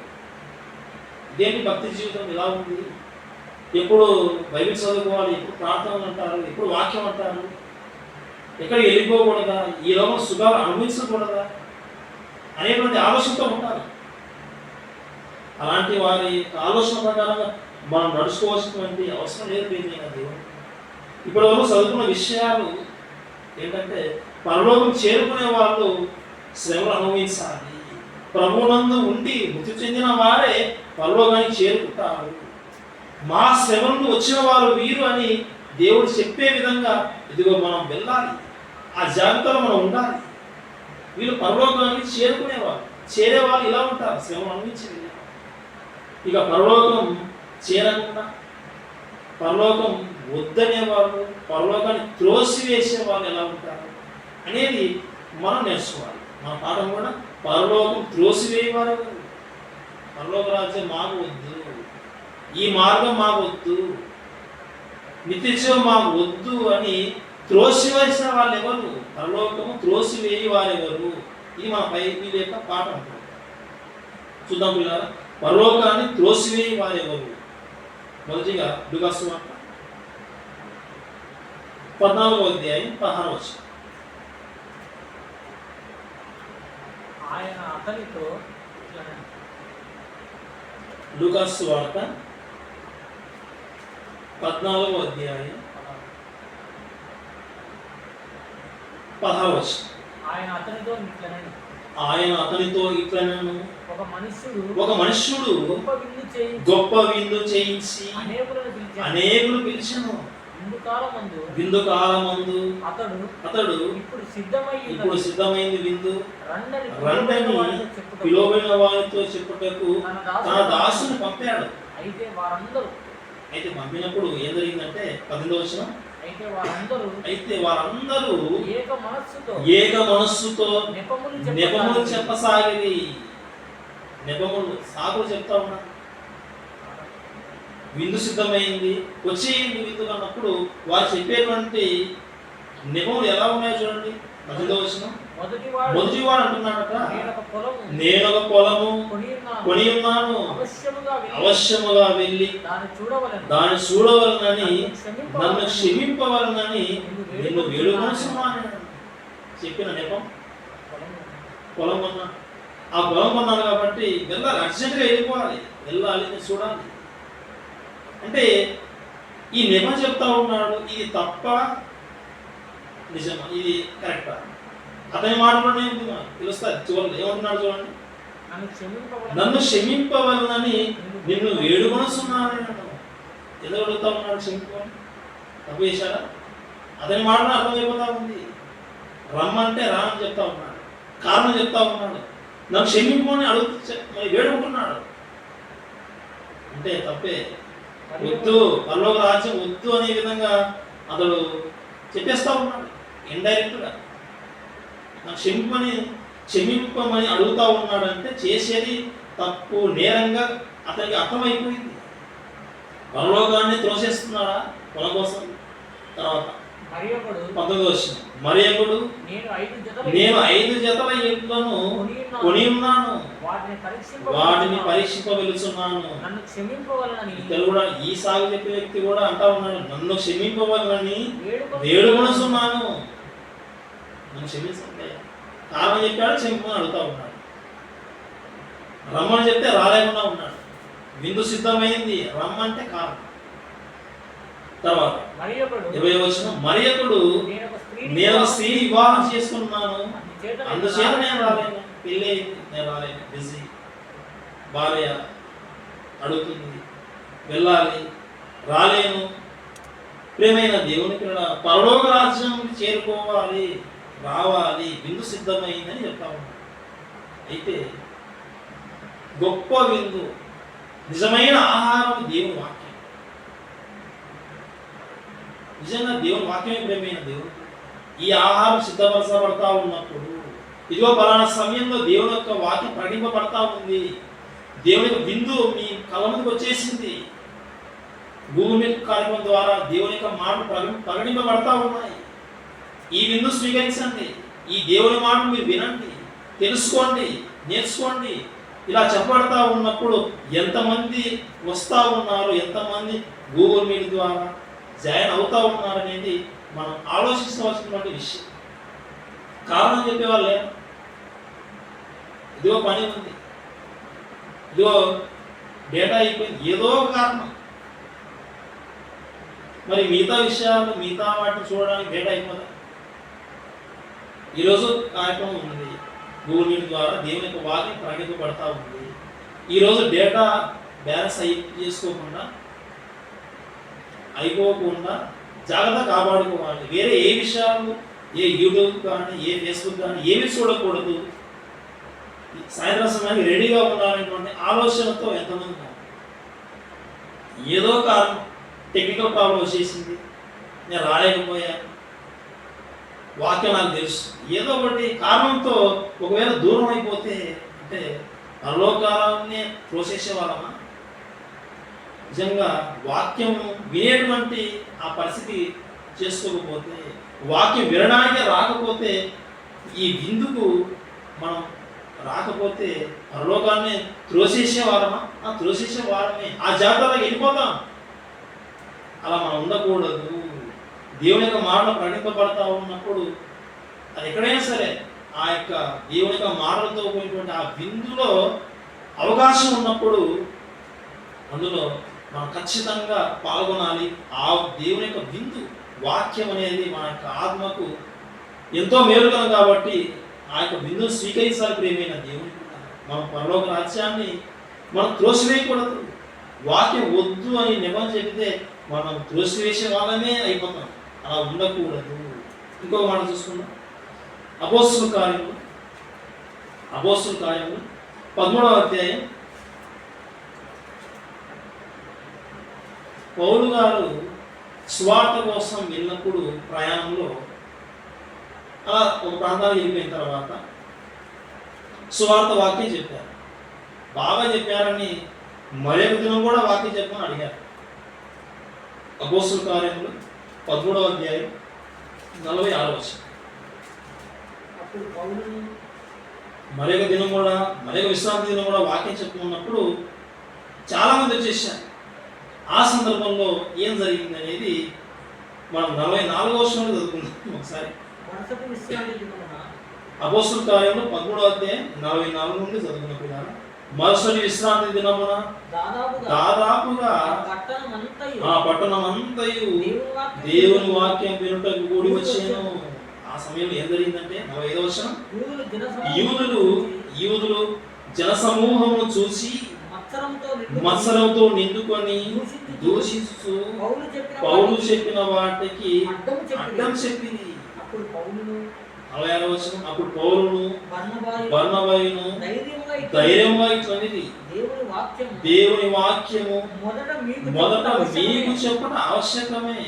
A: ఇదేంటి భక్తి జీవితం ఇలా ఉంది, ఎప్పుడు బైబిల్ చదువుకోవాలి, ఎప్పుడు ప్రార్థనలు అంటారు, ఎప్పుడు వాక్యం అంటారు, ఎక్కడికి వెళ్ళిపోకూడదా, ఈ లోకం సుఖాలు అనుభవించకూడదా అనేటువంటి ఆలోచనతో ఉంటారు. అలాంటి వారి ఆలోచన ప్రకారంగా మనం నడుచుకోవాల్సినటువంటి అవసరం లేదు. దేవుడు ఇప్పటి వరకు చదువుకున్న విషయాలు ఏంటంటే పరలోకం చేరుకునే వాళ్ళు శ్రమలు అనుభవించాలి, ప్రభువునందు ఉండి మృతి చెందిన వారే పరలోకానికి చేరుకుంటారు, మా శ్రమను వచ్చిన వారు వీరు అని దేవుడు చెప్పే విధంగా ఇదిగో మనం వెళ్ళాలి, ఆ జాగ్రత్తలో మనం ఉండాలి. వీళ్ళు పరలోకానికి చేరుకునేవారు, చేరేవాళ్ళు ఇలా ఉంటారు, శ్రమను అనుభవించి వెళ్ళేవారు. ఇక పరలోకం చేరకుండా పరలోకం వద్దనే వాళ్ళు, పరలోకాన్ని త్రోసివేసే వాళ్ళు ఎలా ఉంటారు అనేది మనం నేర్చుకోవాలి. మన పాఠం కూడా పరలోకం త్రోసివేయవారు, పరలోక రాజ్యం మాకు వద్దు, ఈ మార్గం మాకు వద్దు, నిత్యజీవం మాకు వద్దు అని త్రోసివేసిన వాళ్ళు ఎవరు? పరలోకము త్రోసివేయి వారెవరు? ఇది మన బైబిల్ యొక్క పాఠం. చూద్దాం పిల్లలు, పరలోకాన్ని త్రోసివేయి వారెవరు? మొదటిగా లూకా సువార్త 14వ అధ్యాయం 16వ వచనం.
B: ఆయన అతనితో
A: లూకా సువార్త 14వ అధ్యాయం 16వ వచనం.
B: ఆయన అతనితో ఇట్లనెను,
A: ఆయన అతనితో ఇట్లనెను,
B: ఒక మనుష్యుడు
A: గొప్ప విందు చేయించి అనేకులు పిలిచెను. విందు కాలమందు అతడు ఇప్పుడు సిద్ధమైంది విందు రండని పిలువబడిన వారితో చెప్పుటకు తన దాసుని పంపాడు. అయితే పంపినప్పుడు ఏం జరిగిందంటే 18వ వచనం, అయితే వారందరూ ఏక మనస్సుతో నెపములు చెప్పసాగిరి. నెపములు సాకులు చెప్తా ఉన్నారు. విందు సిద్ధమైంది, వచ్చేయండి విందు అన్నప్పుడు వారు చెప్పేటువంటి నెపములు ఎలా ఉన్నాయో చూడండి. 18వ వచనం, మొదటివాడు అంటున్నాడట, నేను ఒక పొలము కొని ఉన్నాను, అవశ్యముగా వెళ్ళి దాన్ని చూడవలనని నన్ను క్షమింపవలనని నిన్ను వేడుకొనుచున్నాను. చెప్పిన నెపం పొలం కొన్నాను, ఆ పొలం కొన్నాను కాబట్టి వెళ్ళాలి, అర్జెంటుగా వెళ్ళిపోవాలి, వెళ్ళాలి, చూడాలి అంటే ఈ నెపం చెప్తా ఉన్నాడు. ఇది తప్ప నిజమా, ఇది కరెక్టా? అతని మాటలోనే తెలుస్తుంది. చూడండి ఏమంటున్నాడు చూడండి, నన్ను క్షమింపవలనని నిన్ను వేడుకొనుచున్నాను. ఎందుకు అడుగుతా ఉన్నాడు క్షమింపమని? తప్పు చేశాడా? అతని మాటలో అర్థమైపోతా ఉంది. రమ్మంటే రా అని చెప్తా ఉన్నాడు, కారణం చెప్తా ఉన్నాడు, నన్ను క్షమింపమని అడుగుతూ మరి వేడుకుంటున్నాడు. అంటే తప్పే, వద్దు, పరలోక రాజ్యం వద్దు అనే విధంగా అతడు చెప్పేస్తా ఉన్నాడు ఇండైరెక్ట్గా. నాకు క్షమింపమని అడుగుతా ఉన్నాడంటే చేసేది తప్పు, నేరంగా అతనికి అర్థమైపోయింది. పరలోకాన్ని త్రోసేస్తున్నాడా పొలం కోసం? తర్వాత 19వ వచనం, మరియొకడు నేను 5 జతల ఎడ్లను కొని ఉన్నాను, వాటిని పరీక్షింపవెలుచున్నాను. తెలుగు ఈ సాగు చెప్పే వ్యక్తి కూడా అంటా ఉన్నాడు, నన్ను క్షమింపవలనని వేడుకొనుచున్నాను. నన్ను క్షమించండి, కారణం చెప్పాడు, క్షమింపమని అడుగుతా ఉన్నాడు. రమ్మని చెప్తే రాలేకుండా ఉన్నాడు. విందు సిద్ధమైంది, రమ్మంటే కారణం. తర్వాత 20వ వచనం, మరియొకడు నేను స్త్రీ వివాహం చేసుకున్నాను, అందుచేత నేను రాలేను, పెళ్ళి నేను రాలేను, బిజీ, భార్య అడుగుతుంది, వెళ్ళాలి, రాలేను. ప్రియమైన దేవుని పిల్లల, పరలోక రాజ్యం చేరుకోవాలి, రావాలి, విందు సిద్ధమైందని చెప్తా ఉన్నాను. అయితే గొప్ప విందు, నిజమైన ఆహారం దేవుని వాక్యం. నిజంగా దేవుని వాక్యమే ప్రేమైన దేవుడు. ఈ ఆహారం సిద్ధపరచబడతా ఉన్నప్పుడు ఇదిగో పలానా సమయంలో దేవుని యొక్క వాక్యం ప్రకటింపబడతా ఉంది, దేవుని యొక్క విందు మీ కళ్ళ ముందుకు వచ్చేసింది. భూమి కార్యక్రమం ద్వారా దేవుని యొక్క మాటలు ప్రకటింపబడతా ఉన్నాయి. ఈ విందు స్వీకరించండి, ఈ దేవుని మాటలు మీరు వినండి, తెలుసుకోండి, నేర్చుకోండి, ఇలా చెప్పబడతా ఉన్నప్పుడు ఎంతమంది వస్తూ ఉన్నారు, ఎంతమంది గూగుల్ మీట్ ద్వారా జాయిన్ అవుతూ ఉన్నారు అనేది మనం ఆలోచించవలసినటువంటి విషయం. కారణం చెప్పేవాళ్ళు లేరు. ఇదిగో పని ఉంది, ఇదిగో డేటా అయిపోయింది, ఏదో ఒక కారణం. మరి మిగతా విషయాలు, మిగతా వాటిని చూడడానికి డేటా అయిపోదా? ఈరోజు కార్యక్రమం ఉంది, గూగుల్ మీట్ ద్వారా దేవుని యొక్క వాక్యం ప్రకటింపబడతా ఉంది. ఈరోజు డేటా బ్యాలెన్స్ చేసుకోకుండా, అయిపోకుండా జాగ్రత్త కాపాడుకోవాలి. వేరే ఏ విషయాలు, ఏ యూట్యూబ్ కానీ, ఏ ఫేస్బుక్ కానీ ఏమి చూడకూడదు. సాయంత్రం సమయానికి రెడీగా ఉండాలనేటువంటి ఆలోచనతో ఎంతమంది ఉన్నారు. ఏదో కారణం, టెక్నికల్ ప్రాబ్లం వచ్చేసింది, నేను రాలేకపోయాను, వాక్యం నాకు తెలుసు, ఏదో ఒకటి కారణంతో ఒకవేళ దూరం అయిపోతే అంటే పరలోకాలనే ప్రోసేసే వాళ్ళమా? నిజంగా వాక్యం వినేటువంటి ఆ పరిస్థితి చేసుకోకపోతే, వాక్యం వినడానికి రాకపోతే, ఈ విందుకు మనం రాకపోతే పరలోకాన్ని త్రోసేసే వారమా? త్రోసేసే వారమే, ఆ జాగ్రత్తగా వెళ్ళిపోతాం. అలా మనం ఉండకూడదు. దేవుని యొక్క మాటలు ప్రకటింపబడతా ఉన్నప్పుడు అది ఎక్కడైనా సరే ఆ యొక్క దేవుని యొక్క మాటలతో కూడినటువంటి ఆ విందులో అవకాశం ఉన్నప్పుడు అందులో మనం ఖచ్చితంగా పాల్గొనాలి. ఆ దేవుని యొక్క విందు వాక్యం అనేది మన యొక్క ఆత్మకు ఎంతో మేలుకరం కాబట్టి ఆ యొక్క విందును స్వీకరించాలి. ప్రియమైన దేవుని మన పరలోక రాజ్యాన్ని మనం త్రోసివేయకూడదు. వాక్యం వద్దు అని నిబంధన చెబితే మనం త్రోసివేసే వాళ్ళమే అయిపోతాం. అలా ఉండకూడదు. ఇంకొక మాట చూసుకుందాం. అపోస్తుల కార్యములు 13వ అధ్యాయం. పౌలు గారు స్వార్థ కోసం వెళ్ళినప్పుడు ప్రయాణంలో అలా ఒక ప్రాంతానికి వెళ్ళిపోయిన తర్వాత స్వార్థ వాక్యం చెప్పారు. బాగా చెప్పారని మరొక దినం కూడా వాక్యం చెప్పమని అడిగారు. అపోస్తుల కార్యములు 13వ అధ్యాయం 46వ వచనం. మరొక దినం కూడా, మరొక విశ్రాంతి దినం కూడా వాక్యం చెప్పుకున్నప్పుడు చాలా మంది వచ్చేసారు. ఆ సందర్భంలో ఏం జరిగింది అనేది మనం 44వ వచనంలో చదువుకుందాం ఒకసారి. అపోస్తుల కార్యములు 13వ అధ్యాయం 44 నుండి చదువుకున్నప్పుడు, మరుసటి విశ్రాంతి దినమున దాదాపుగా ఆ పట్టణమంతయు దేవుని వాక్యం వినుటకు కూడి వచ్చాను. ఆ సమయంలో ఏం జరిగిందంటే 45వ వచనం, యూదులు జనసమూహము చూసి మత్సరంతో నిండుకొని దూషిస్తూ పౌలు చెప్పిన వాటికి అడ్డం చెప్పింది. అప్పుడు పౌలును బర్నబాయును ధైర్యంగా ఇట్లనిది, దేవుని వాక్యము మొదట మీకు చెప్పడం ఆవశ్యకమే,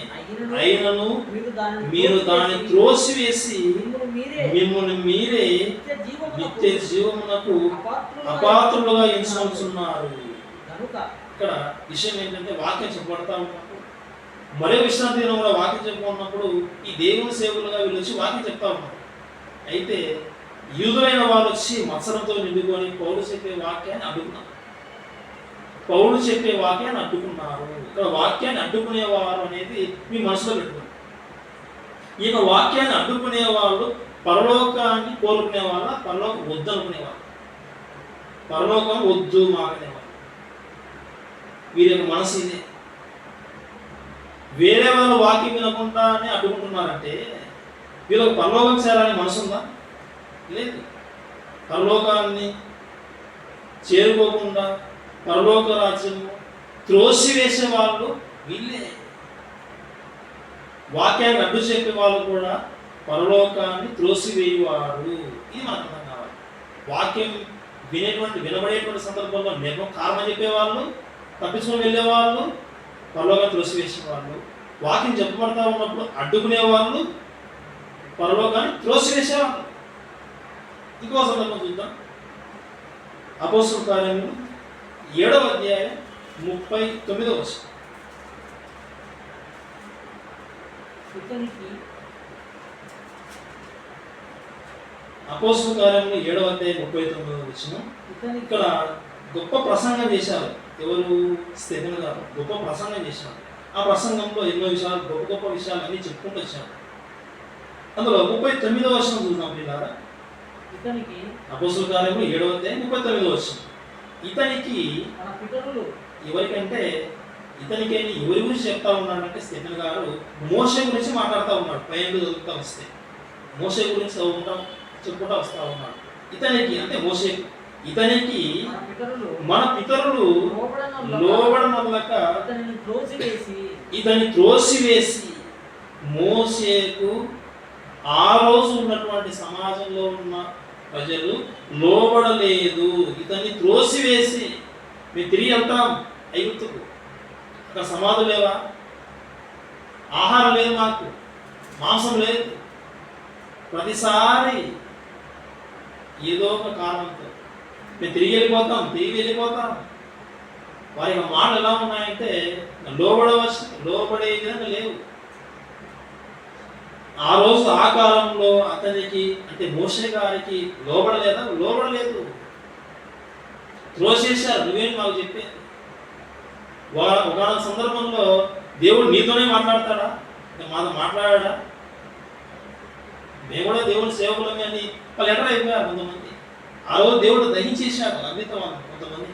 A: అయినను మీరు దాన్ని త్రోసివేసి మిమ్మల్ని మీరే నిత్య జీవమునకు అపాత్రులుగా ఎంచుకుంటున్నారు. ఇక్కడ విషయం ఏంటంటే వాక్యం చెప్పబడతా ఉన్నప్పుడు, మరో విశ్రాంతి దినం కూడా వాక్యం చెప్పుకున్నప్పుడు ఈ దేవుని సేవకులుగా వీళ్ళు వచ్చి వాక్యం చెప్తా ఉన్నారు. అయితే యూదులైన వాళ్ళు వచ్చి మత్సరంతో నిండుకొని పౌలు చెప్పే వాక్యాన్ని అడ్డుకున్నారు. ఇక్కడ వాక్యాన్ని అడ్డుకునేవారు అనేది మీ మనసులో పెట్టుకోండి. ఈ వాక్యాన్ని అడ్డుకునే వాళ్ళు పరలోకాన్ని కోరుకునే వాళ్ళ, పరలోకం వద్దు అనుకునేవాళ్ళు, పరలోకం వద్దు మాకనేవాళ్ళు. వీరి యొక్క మనసు ఇదే. వేరే వాళ్ళు వాక్యం వినకుండానే అడ్డుకుంటున్నారంటే వీళ్ళకి పరలోకం చేరాలని మనసు ఉందా? లేదు. పరలోకాన్ని చేరుకోకుండా పరలోక రాజ్యము త్రోసివేసే వాళ్ళు వీళ్ళే. వాక్యాన్ని అడ్డు చెప్పే వాళ్ళు కూడా పరలోకాన్ని త్రోసివేయువారు. ఇది మనకు అర్థం కావాలి. వాక్యం వినబడేటువంటి సందర్భంలో కారణం చెప్పేవాళ్ళు, తప్పించుకొని వెళ్ళేవాళ్ళు, పరలోకాన్ని త్రోసివేసే వాళ్ళు. వాక్యం చెప్పబడతా ఉన్నప్పుడు అడ్డుకునే వాళ్ళు, పరలోకాన్ని త్రోసివేసేవాళ్ళు. ఇంకో సందర్భం చూద్దాం. అపోస్తుల కార్యములు 7వ అధ్యాయం 39వ వచనం. అపోస్తలుల కార్యములు 7వ అధ్యాయం 39వ వచనం.
B: ఇతనికి
A: ఇక్కడ గొప్ప ప్రసంగం చేశారు. ఎవరు? స్టెఫెను గారు గొప్ప ప్రసంగం చేశారు. ఆ ప్రసంగంలో ఎన్నో విషయాలు, గొప్ప గొప్ప విషయాలు అన్ని చెప్పుకుంటూ వచ్చారు. అందులో 39వ వచనం చూద్దాం పిల్లారా.
B: ఇతనికి
A: అపోస్తలుల కార్యములు 7వ అధ్యాయం 39వ వచనం. ఇతనికి
B: మన పితరులు
A: ఎవరికంటే ఇతనికైనా ఎవరి గురించి చెప్తా ఉన్నాడంటే స్టెఫెను గారు మోషే గురించి మాట్లాడుతూ ఉన్నాడు. పైన చదువుతా వస్తే మోషే గురించి చెప్పుకుంటా వస్తా ఉన్నాడు. ఇతనికి అంటే మోషే, ఇతనికి మన పితరులు లోబడనొల్లక ఇతని త్రోసివేసి మోషేకు ఆ రోజు ఉన్నటువంటి సమాజంలో ఉన్న ప్రజలు లోబడలేదు. ఇతన్ని త్రోసివేసి మేము తిరిగి వెళ్తాం ఐగుప్తుకు, అక్కడ సమాధులు లేవా, ఆహారం లేదు, మాకు మాంసం లేదు, ప్రతిసారి ఏదో ఒక కారణంతో మేము తిరిగి వెళ్ళిపోతాం. వారి మాటలు ఎలా ఉన్నాయంటే లోబడే విధంగా లేవు. ఆ రోజు ఆ కాలంలో అతనికి అంటే మోషే గారికి లోబడలేదు, త్రోసేశారు. నువ్వేంటి మాకు చెప్పేది? ఒక సందర్భంలో దేవుడు నీతోనే మాట్లాడతాడా? మాతో మాట్లాడా? మేము కూడా దేవుని సేవకులమే అని వాళ్ళు ఎక్కడ అయిపోయారు కొంతమంది. ఆ రోజు దేవుడు దహించేశారు అద్భుతం కొంతమంది,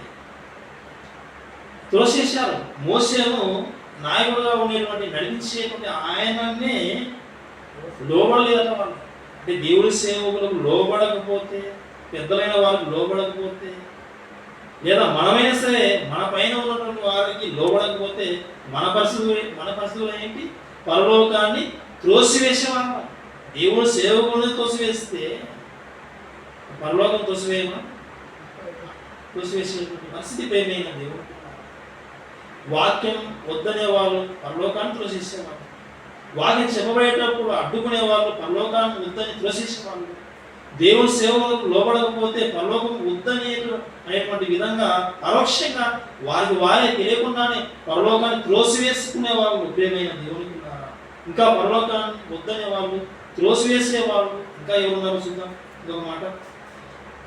A: త్రోసేశారు. మోషేను నాయకుడుగా ఉండేటువంటి నడిపించేటువంటి ఆయననే లోబడలేదట వాళ్ళు. అంటే దేవుడి సేవకులకు లోబడకపోతే, పెద్దలైన వాళ్ళకి లోబడకపోతే, లేదా మనమైనా సరే మన పైన ఉన్నటువంటి వారికి లోబడకపోతే మన పరిస్థితులు ఏంటి? పరలోకాన్ని త్రోసివేసేవాళ్ళం. దేవుడు సేవకులను తోసివేస్తే పరలోకం తోసివేసేటువంటి పరిస్థితి ప్రేమైన దేవుడు. వాక్యం వద్దనే వాళ్ళు పరలోకాన్ని త్రోసేసేవాళ్ళు, వాక్యం చెప్పబడేటప్పుడు అడ్డుకునే వాళ్ళు పరలోకాన్ని వద్దని త్రోసేసేవాళ్ళు. దేవుని సేవలకు లోబడకపోతే పరలోకం అనేటువంటి విధంగా పరోక్షంగా వారే తెలియకుండానే పరలోకాన్ని త్రోసివేసుకునే వాళ్ళు ప్రేమైన దేవునికి ఉన్నారా? ఇంకా పరలోకాన్ని వద్దనే వాళ్ళు, త్రోసివేసే వాళ్ళు ఇంకా ఎవరున్నారో చూద్దాం. ఇంకొక మాట,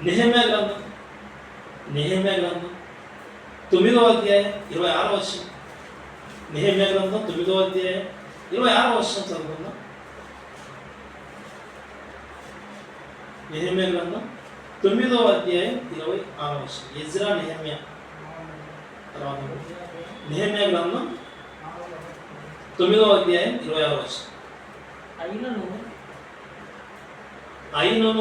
A: నెహెమ్యా గ్రంథం 9వ అధ్యాయం 26వ వచనం. నెహెమ్యా గ్రంథం 9వ అధ్యాయం 26వ వచనం చదువుకుందాం. నెహెమ్యా గ్రంథం 9వ అధ్యాయం 26వ వచనం. ఎజ్రా నెహెమ్యా తర్వాత నెహెమ్యా గ్రంథం 9వ అధ్యాయం 26వ వచనం. అయినను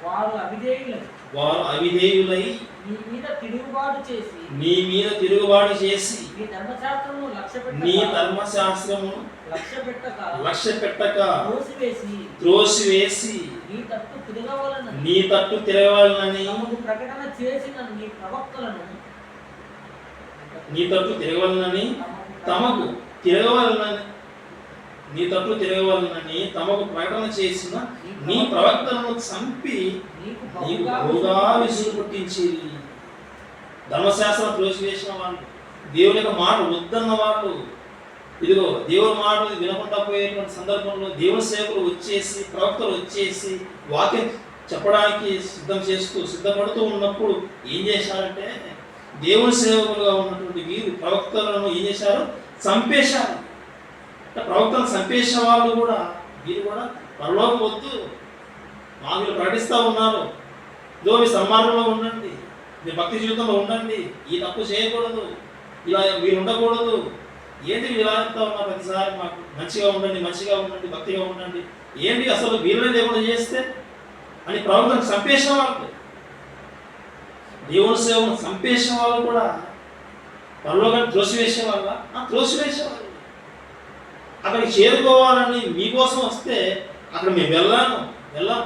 B: వారు
A: అవిధేయులై
B: నీ మీద తిరుగుబాటు చేసి నీ ధర్మశాస్త్రమును లక్ష్య పెట్టక త్రోసివేసి నీ తట్టు తిరగవాలని ప్రకటన చేసిన నీ తట్టు తిరగవాలని తమకు ప్రకటన చేసిన నీ ప్రవక్తలను చంపి నీకు బహుగా విసుగు పుట్టించి, ధర్మశాస్త్రం త్రోసివేసిన వాళ్ళు, దేవుని యొక్క మాట వద్దన్న వాళ్ళు, ఇదిగో దేవుని మాట వినకుండా పోయేటువంటి సందర్భంలో దేవుని సేవకులు వచ్చేసి, ప్రవక్తలు వచ్చేసి వాక్యం చెప్పడానికి సిద్ధపడుతూ ఉన్నప్పుడు ఏం చేశారంటే దేవుని సేవకులుగా ఉన్నటువంటి వీరు ప్రవక్తలను ఏం చేశారు? చంపేశారు. ప్రవక్తలను చంపేసిన వాళ్ళు కూడా వీరు కూడా పరలోకం వద్దు, వీళ్ళు ప్రకటిస్తూ ఉన్నారు, మీ సన్మార్గంలో ఉండండి, మీ భక్తి జీవితంలో ఉండండి, ఈ తప్పు చేయకూడదు, ఇలా మీరు ఉండకూడదు, ఏంటి ఇలా చెప్తా ఉన్నారు ప్రతిసారి, మాకు మంచిగా ఉండండి, భక్తిగా ఉండండి, ఏంటి అసలు వీళ్ళని లేకుండా చేస్తే అని ప్రవక్తను చంపేసిన వాళ్ళు, దేవుని సేవను చంపేసిన వాళ్ళు కూడా పరలోకాన్ని త్రోసివేసేవాళ్ళు. అక్కడికి చేరుకోవాలని మీకోసం వస్తే అక్కడ మేము వెళ్ళాం.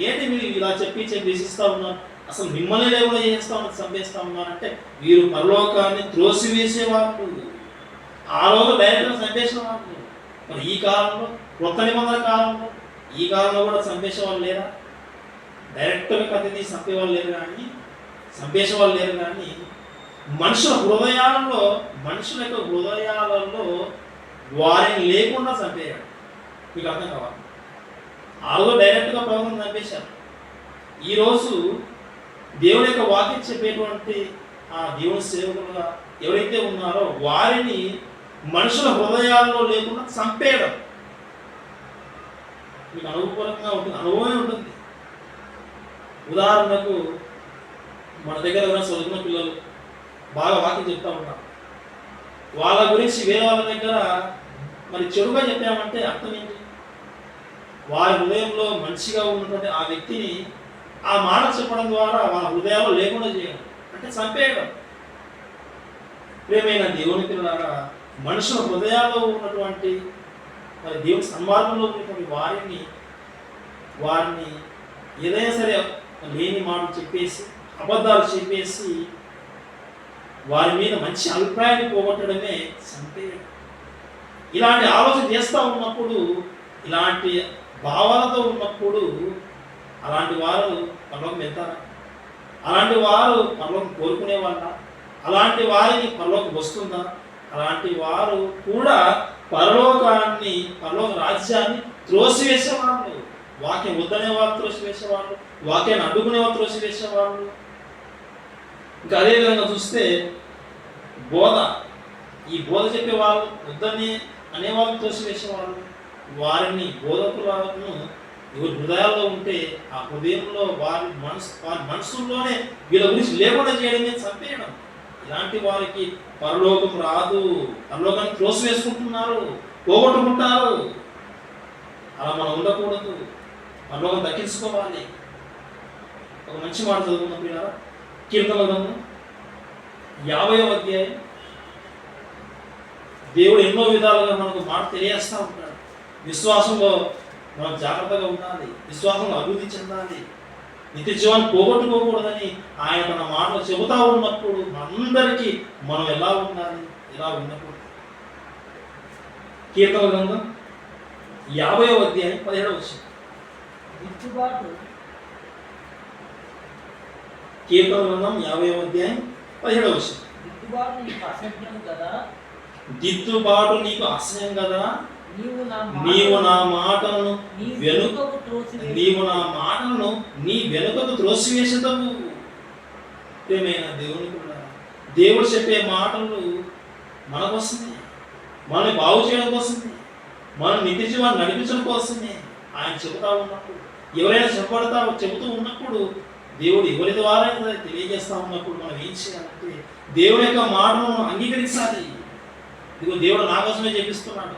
B: ఏంటి మీరు ఇలా చెప్పి విసిస్తూ ఉన్నారు, అసలు మిమ్మల్ని లేకుండా చేస్తూ ఉన్నారు, చంపేస్తూ ఉన్నారంటే వీరు పరలోకాన్ని త్రోసివేసేవాళ్ళు. ఆ రోజు డైరెక్ట్గా చంపేసిన వాళ్ళు. మరి ఈ కాలంలో, కొత్త నిబంధన కాలంలో, ఈ కాలంలో కూడా చంపేసే వాళ్ళు లేరా? డైరెక్ట్గా కత్తి తీసి చంపేవాళ్ళు లేరు, చంపేసే వాళ్ళు లేరు. కానీ మనుషుల యొక్క హృదయాలలో వారిని లేకుండా చంపేయాడు. మీకు అర్థం కావాలి. ఆ రోజు డైరెక్ట్గా ప్రభుత్వం చంపేశారు.
A: ఈరోజు దేవుని యొక్క వాక్యం చెప్పేటువంటి ఆ దేవుని సేవకులుగా ఎవరైతే ఉన్నారో వారిని మనుషుల హృదయాల్లో లేకుండా చంపేయడం మీకు అనుభవపూర్వకంగా ఉంటుంది, అనుభవమే ఉంటుంది. ఉదాహరణకు మన దగ్గర ఉన్న చదువుకున్న పిల్లలు బాగా వాక్యం చెప్తా ఉంటారు. వాళ్ళ గురించి వేరే వాళ్ళ దగ్గర మరి చెడుగా చెప్పామంటే అర్థం ఏంటి? వారి హృదయంలో మంచిగా ఉన్నటువంటి ఆ వ్యక్తిని ఆ మాట చెప్పడం ద్వారా వాళ్ళ హృదయాల్లో లేకుండా చేయడం అంటే చంపేయడం. ప్రియమైన దేవుని పిల్లలారా, మనుషుల హృదయాల్లో ఉన్నటువంటి మరి దేవుని సన్మార్గంలో ఉన్నటువంటి వారిని ఏదైనా సరే లేని మాటలు చెప్పేసి అబద్ధాలు చెప్పేసి వారి మీద మంచి అభిప్రాయాన్ని పోగొట్టడమే చంపేయడం. ఇలాంటి ఆలోచన చేస్తూ ఉన్నప్పుడు, ఇలాంటి భావాలతో ఉన్నప్పుడు అలాంటి వారు పరలోకం వెళ్తారా? అలాంటి వారు పరలోకం కోరుకునే వాళ్ళ? అలాంటి వారికి పరలోకం వస్తుందా? అలాంటి వారు కూడా పరలోక రాజ్యాన్ని త్రోసివేసేవాళ్ళు. వాక్యం వద్దనే వాళ్ళు త్రోసివేసేవాళ్ళు, వాక్యాన్ని అడ్డుకునే వాళ్ళు త్రోసివేసేవాళ్ళు. ఇంకా అదేవిధంగా చూస్తే ఈ బోధ చెప్పే వాళ్ళు వద్దని అనేవాళ్ళు తోసివేసేవాళ్ళు. వారిని బోధకులను ఎవరి హృదయాల్లో ఉంటే ఆ హృదయంలో వారి మనసుల్లోనే వీళ్ళ గురించి లేకుండా చేయడమే చంపేయడం. ఇలాంటి వారికి పరలోకం రాదు, పరలోకాన్ని త్రోసివేసుకుంటున్నారు, పోగొట్టుకుంటారు. అలా మనం ఉండకూడదు, పరలోకం దక్కించుకోవాలి. ఒక మంచి మాట చదువుకున్నాం పిల్లరా, కీర్తనల గ్రంథం 50వ అధ్యాయం. దేవుడు ఎన్నో విధాలుగా మనకు మాట తెలియజేస్తూ ఉంటాడు. విశ్వాసంలో మనం జాగ్రత్తగా ఉండాలి, విశ్వాసంలో అభివృద్ధి చెందాలి, నిత్య జీవాన్ని పోగొట్టుకోకూడదని ఆయన తన మాటలు చెబుతా ఉన్నప్పుడు మనందరికీ మనం ఎలా ఉండాలి, ఎలా ఉండకూడదు. కీర్తన గ్రంథం 50వ అధ్యాయం 17వ వచనం. కీర్తన గ్రంథం 50వ అధ్యాయం 17వ వచనం. దిద్దుబాటు నీకు అసహ్యం కదా, నీవు నా మాటలను నీ వెనుకకు త్రోసివేసేదవు. ప్రియమైన దేవుని కూడా దేవుడు చెప్పే మాటలు మన కోసమే, మనల్ని బాగు చేయడం కోసమే, మన నిత్య జీవాన్ని నడిపించడం కోసమే ఆయన చెబుతా ఉన్నప్పుడు, ఎవరైనా చెబుతూ ఉన్నప్పుడు, దేవుడు ఎవరి ద్వారా తెలియజేస్తా ఉన్నప్పుడు మనం ఏం చేయాలంటే దేవుని యొక్క మాటను అంగీకరించాలి. ఇదిగో దేవుడు నా కోసమే చెప్పిస్తున్నాడు,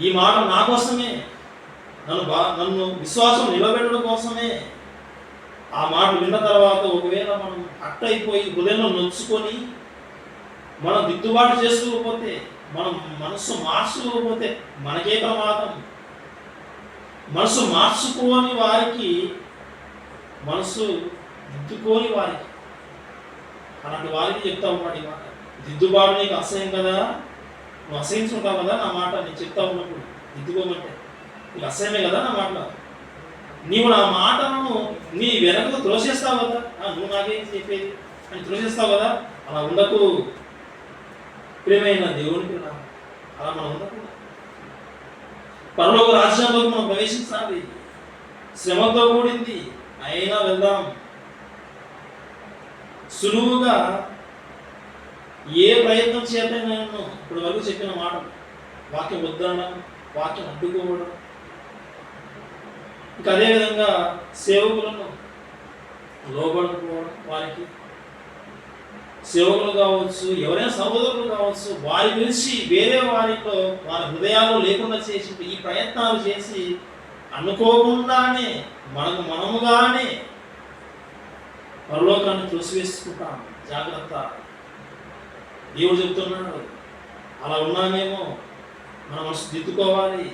A: ఈ మాట నా కోసమే, నన్ను విశ్వాసం నిలబెట్టడం కోసమే. ఆ మాట విన్న తర్వాత ఒకవేళ మనం అట్టయిపోయి హృదయంలో నొచ్చుకొని మనం దిద్దుబాటు చేసుకోకపోతే, మనం మనసు మార్చుకోకపోతే మనకే ప్రమాదం. మనసు మార్చుకోని వారికి, మనసు దిద్దుకోని వారికి, అలాంటి వారికి చెప్తా ఉన్నాడు ఈ మాట. దిద్దుబాటు నీకు అసహ్యం కదా, నువ్వు అసహించుకుంటావు కదా నా మాట, నేను చెప్తా ఉన్నప్పుడు దిద్దుకోమంటే నీకు అసహ్యమే కదా నా మాట, నీవు నా మాటలను నీ వెనకకు త్రోసేస్తావు కదా, నువ్వు నాకేం చెప్పేది అని త్రోసేస్తావు కదా, అలా ఉండకు. ప్రియమైన దేవునికి అలా మనం ఉండకూడదు. పరలోక రాజ్యంలోకి మనం ప్రవేశించాలి. శ్రమతో కూడింది, అయినా వెళ్దాం. సులువుగా ఏ ప్రయత్నం చేతనైనా ఇప్పుడు వరకు చెప్పిన మాట, వాక్యం వద్దనడం, వాక్యం అడ్డుకోవడం, ఇంకా అదేవిధంగా సేవకులను లోబడుకోవడం, వారికి సేవకులు కావచ్చు, ఎవరైనా సహోదరులు కావచ్చు, వారి గురించి వేరే వారితో వారి హృదయాల్లో లేకుండా చేసి ఈ ప్రయత్నాలు చేసి అనుకోకుండానే మనముగానే పరలోకాన్ని త్రోసివేసుకుంటాం. జాగ్రత్త. దేవుడు చెప్తున్నాడు, అలా ఉన్నామేమో మన మనసు దిద్దుకోవాలి.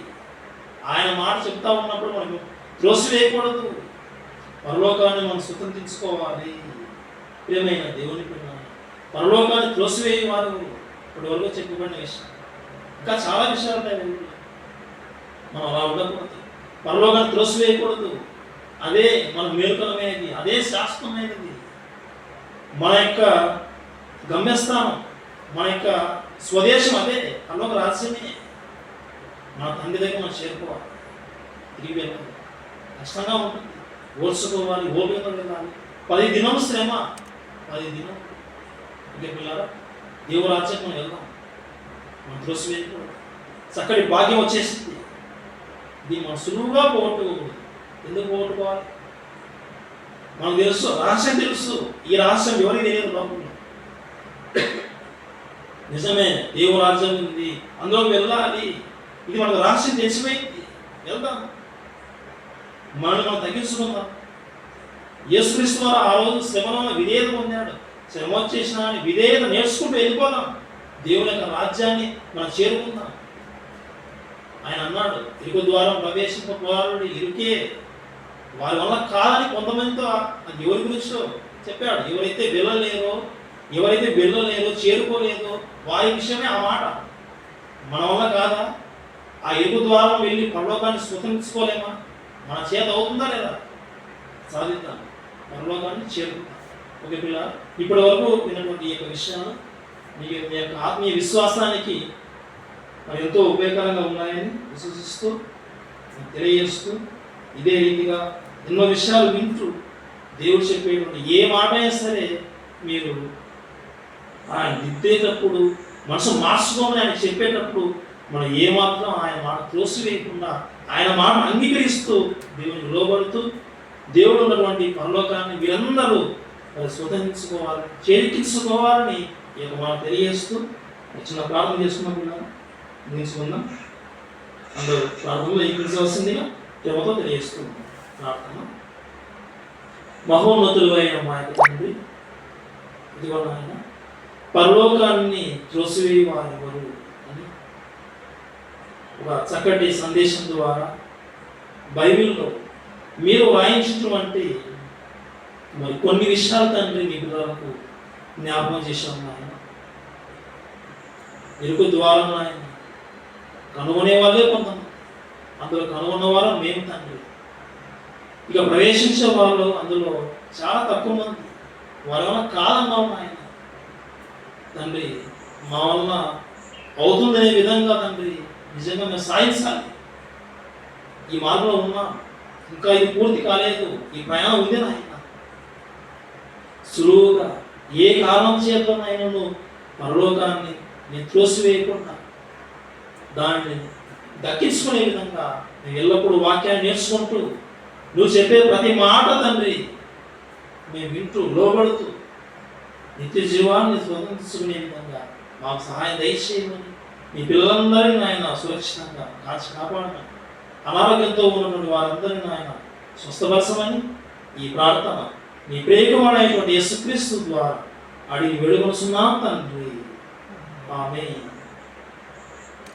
A: ఆయన మాట చెప్తా ఉన్నప్పుడు మనకు త్రోసివేయకూడదు, పరలోకాన్ని మనం స్వతంత్రించుకోవాలి. ప్రియమైన దేవుని పిల్లలు, పరలోకాన్ని త్రోసివేయ వారు ఇప్పటి వరకు చెప్పబడిన విషయం, ఇంకా చాలా విషయాలు ఉన్నాయి. మనం అలా ఉండకూడదు, పరలోకాన్ని త్రోసివేయకూడదు. అదే మన మేలుకరమైనది, అదే శాశ్వతమైనది, మన యొక్క గమ్యస్థానం, మన యొక్క స్వదేశం అదే పరలోక రాజ్యమే. మన తండ్రి దగ్గర మనం చేరుకోవాలి. తిరిగి వెళ్ళాలి. కష్టంగా ఉంటుంది, ఓర్చుకోవాలి, ఓపికగా వెళ్ళాలి. 10 దినం శ్రమ, 10 దినం. ఇంకా పిల్లారా, దేవుని రాజ్యం మనం వెళ్దాం. మనం త్రోసివేయకూడదు. చక్కటి భాగ్యం వచ్చేసింది. దీన్ని మనం సులువుగా పోగొట్టుకోకూడదు. ఎందుకు పోగొట్టుకోవాలి? మనకు తెలుసు, రహస్యం తెలుసు. ఈ రహస్యం ఎవరికి తెలియదు లోకంలో. నిజమే, దేవుని రాజ్యం ఉంది, అందులోకి వెళ్ళాలి. ఇది మనకు రహస్యం తెలిసిపోయింది. వెళ్దాం, మనం తగ్గించుకుందాం. యేసుక్రీస్తు వారు ఆ రోజు శ్రమలో విధేయత పొందాడు. శ్రమ వచ్చేసిన విధేయత నేర్చుకుంటూ వెళ్ళిపోదాం. దేవుని యొక్క రాజ్యాన్ని మనం చేరుకుందాం. ఆయన అన్నాడు, ఇరుకు ద్వారం ప్రవేశింపవారుడు ఇరుకే, వారి వల్ల కాదని కొంతమందితో ఎవరి గురించో చెప్పాడు. ఎవరైతే వెళ్ళలేరో చేరుకోలేదో వారి విషయమే ఆ మాట. మన వల్ల కాదా? ఆ ఇరుకు ద్వారం వెళ్ళి పరలోకాన్ని స్వతంత్రించుకోలేమా? మన చేత అవుతుందా లేదా? సాధిద్దాం, పరలోకాన్ని చేరుకుందాం. ఓకే పిల్ల, ఇప్పటి వరకు విన్నటువంటి ఈ యొక్క విషయాలు మీ యొక్క ఆత్మీయ విశ్వాసానికి మరి ఎంతో ఉపయోగకరంగా ఉన్నాయని విశ్వసిస్తూ తెలియజేస్తూ, ఇదే రీతిగా ఎన్నో విషయాలు వింటూ దేవుడు చెప్పేటువంటి ఏ మాట అయినా సరే మీరు ఆయన దిద్దేటప్పుడు, మనసు మార్చుకోమని ఆయన చెప్పేటప్పుడు మనం ఏమాత్రం ఆయన మాట త్రోసివేయకుండా ఆయన మాట అంగీకరిస్తూ దేవునికి లోబడుతూ దేవుడు ఉన్నటువంటి పరలోకాన్ని వీరందరూ స్వతంత్రించుకోవాలని, చేర్పించుకోవాలని ఈ యొక్క మాట తెలియజేస్తూ చిన్న ప్రార్థన చేసుకున్నప్పుడు ముగించుకుందాం. అందరూ ప్రార్థనలో ఏకీకరించవలసిందిగా దేవతో తెలియజేస్తున్నాం. ప్రార్థన. మహోన్నతులు అయిన మా యొక్క తండ్రి, ఇదిగో ఆయన పరలోకాన్ని త్రోసివేయవారెవరు అని ఒక చక్కటి సందేశం ద్వారా బైబిల్లో మీరు వాయించినటువంటి మరి కొన్ని విషయాలు తండ్రి మీ పిల్లలకు జ్ఞాపకం చేశాం నాయన. ఇరుకు ద్వారం నాయన కనుగొనే వాళ్ళే కొంతమంది, అందులో కనుగొన్న వారు మేము తండ్రి. ఇక ప్రవేశించే వాళ్ళు అందులో చాలా తక్కువ మంది. వారి వల్ల కాదన్నావు నాయన తండ్రి, మా వల్ల అవుతుందనే విధంగా తండ్రి నిజంగా మేము సాధించాలి. ఈ మార్గంలో ఉన్నాం, ఇంకా ఇది పూర్తి కాలేదు, ఈ ప్రయాణం ఉంది నాయన. సులువుగా ఏ కారణం చేతనైనా నువ్వు పరలోకాన్ని నేను త్రోసివేయకుండా దాన్ని దక్కించుకునే విధంగా నేను ఎల్లప్పుడూ వాక్యాన్ని నేర్చుకుంటూ నువ్వు చెప్పే ప్రతి మాట తండ్రి మేము వింటూ లోబడుతూ నిత్య జీవాన్ని స్వతంత్రించుకునే విధంగా మాకు సహాయం దయచేయమని, మీ పిల్లలందరినీ ఆయన సురక్షితంగా కాపాడమని, అనారోగ్యంతో ఉన్నటువంటి వారందరినీ ఆయన స్వస్థపరచమని ఈ ప్రార్థన నీ ప్రియకుమారుడైనటువంటి యేసుక్రీస్తు ద్వారా అడిగి వేడుకొనుచున్నాం తండ్రి. ఆమేన్.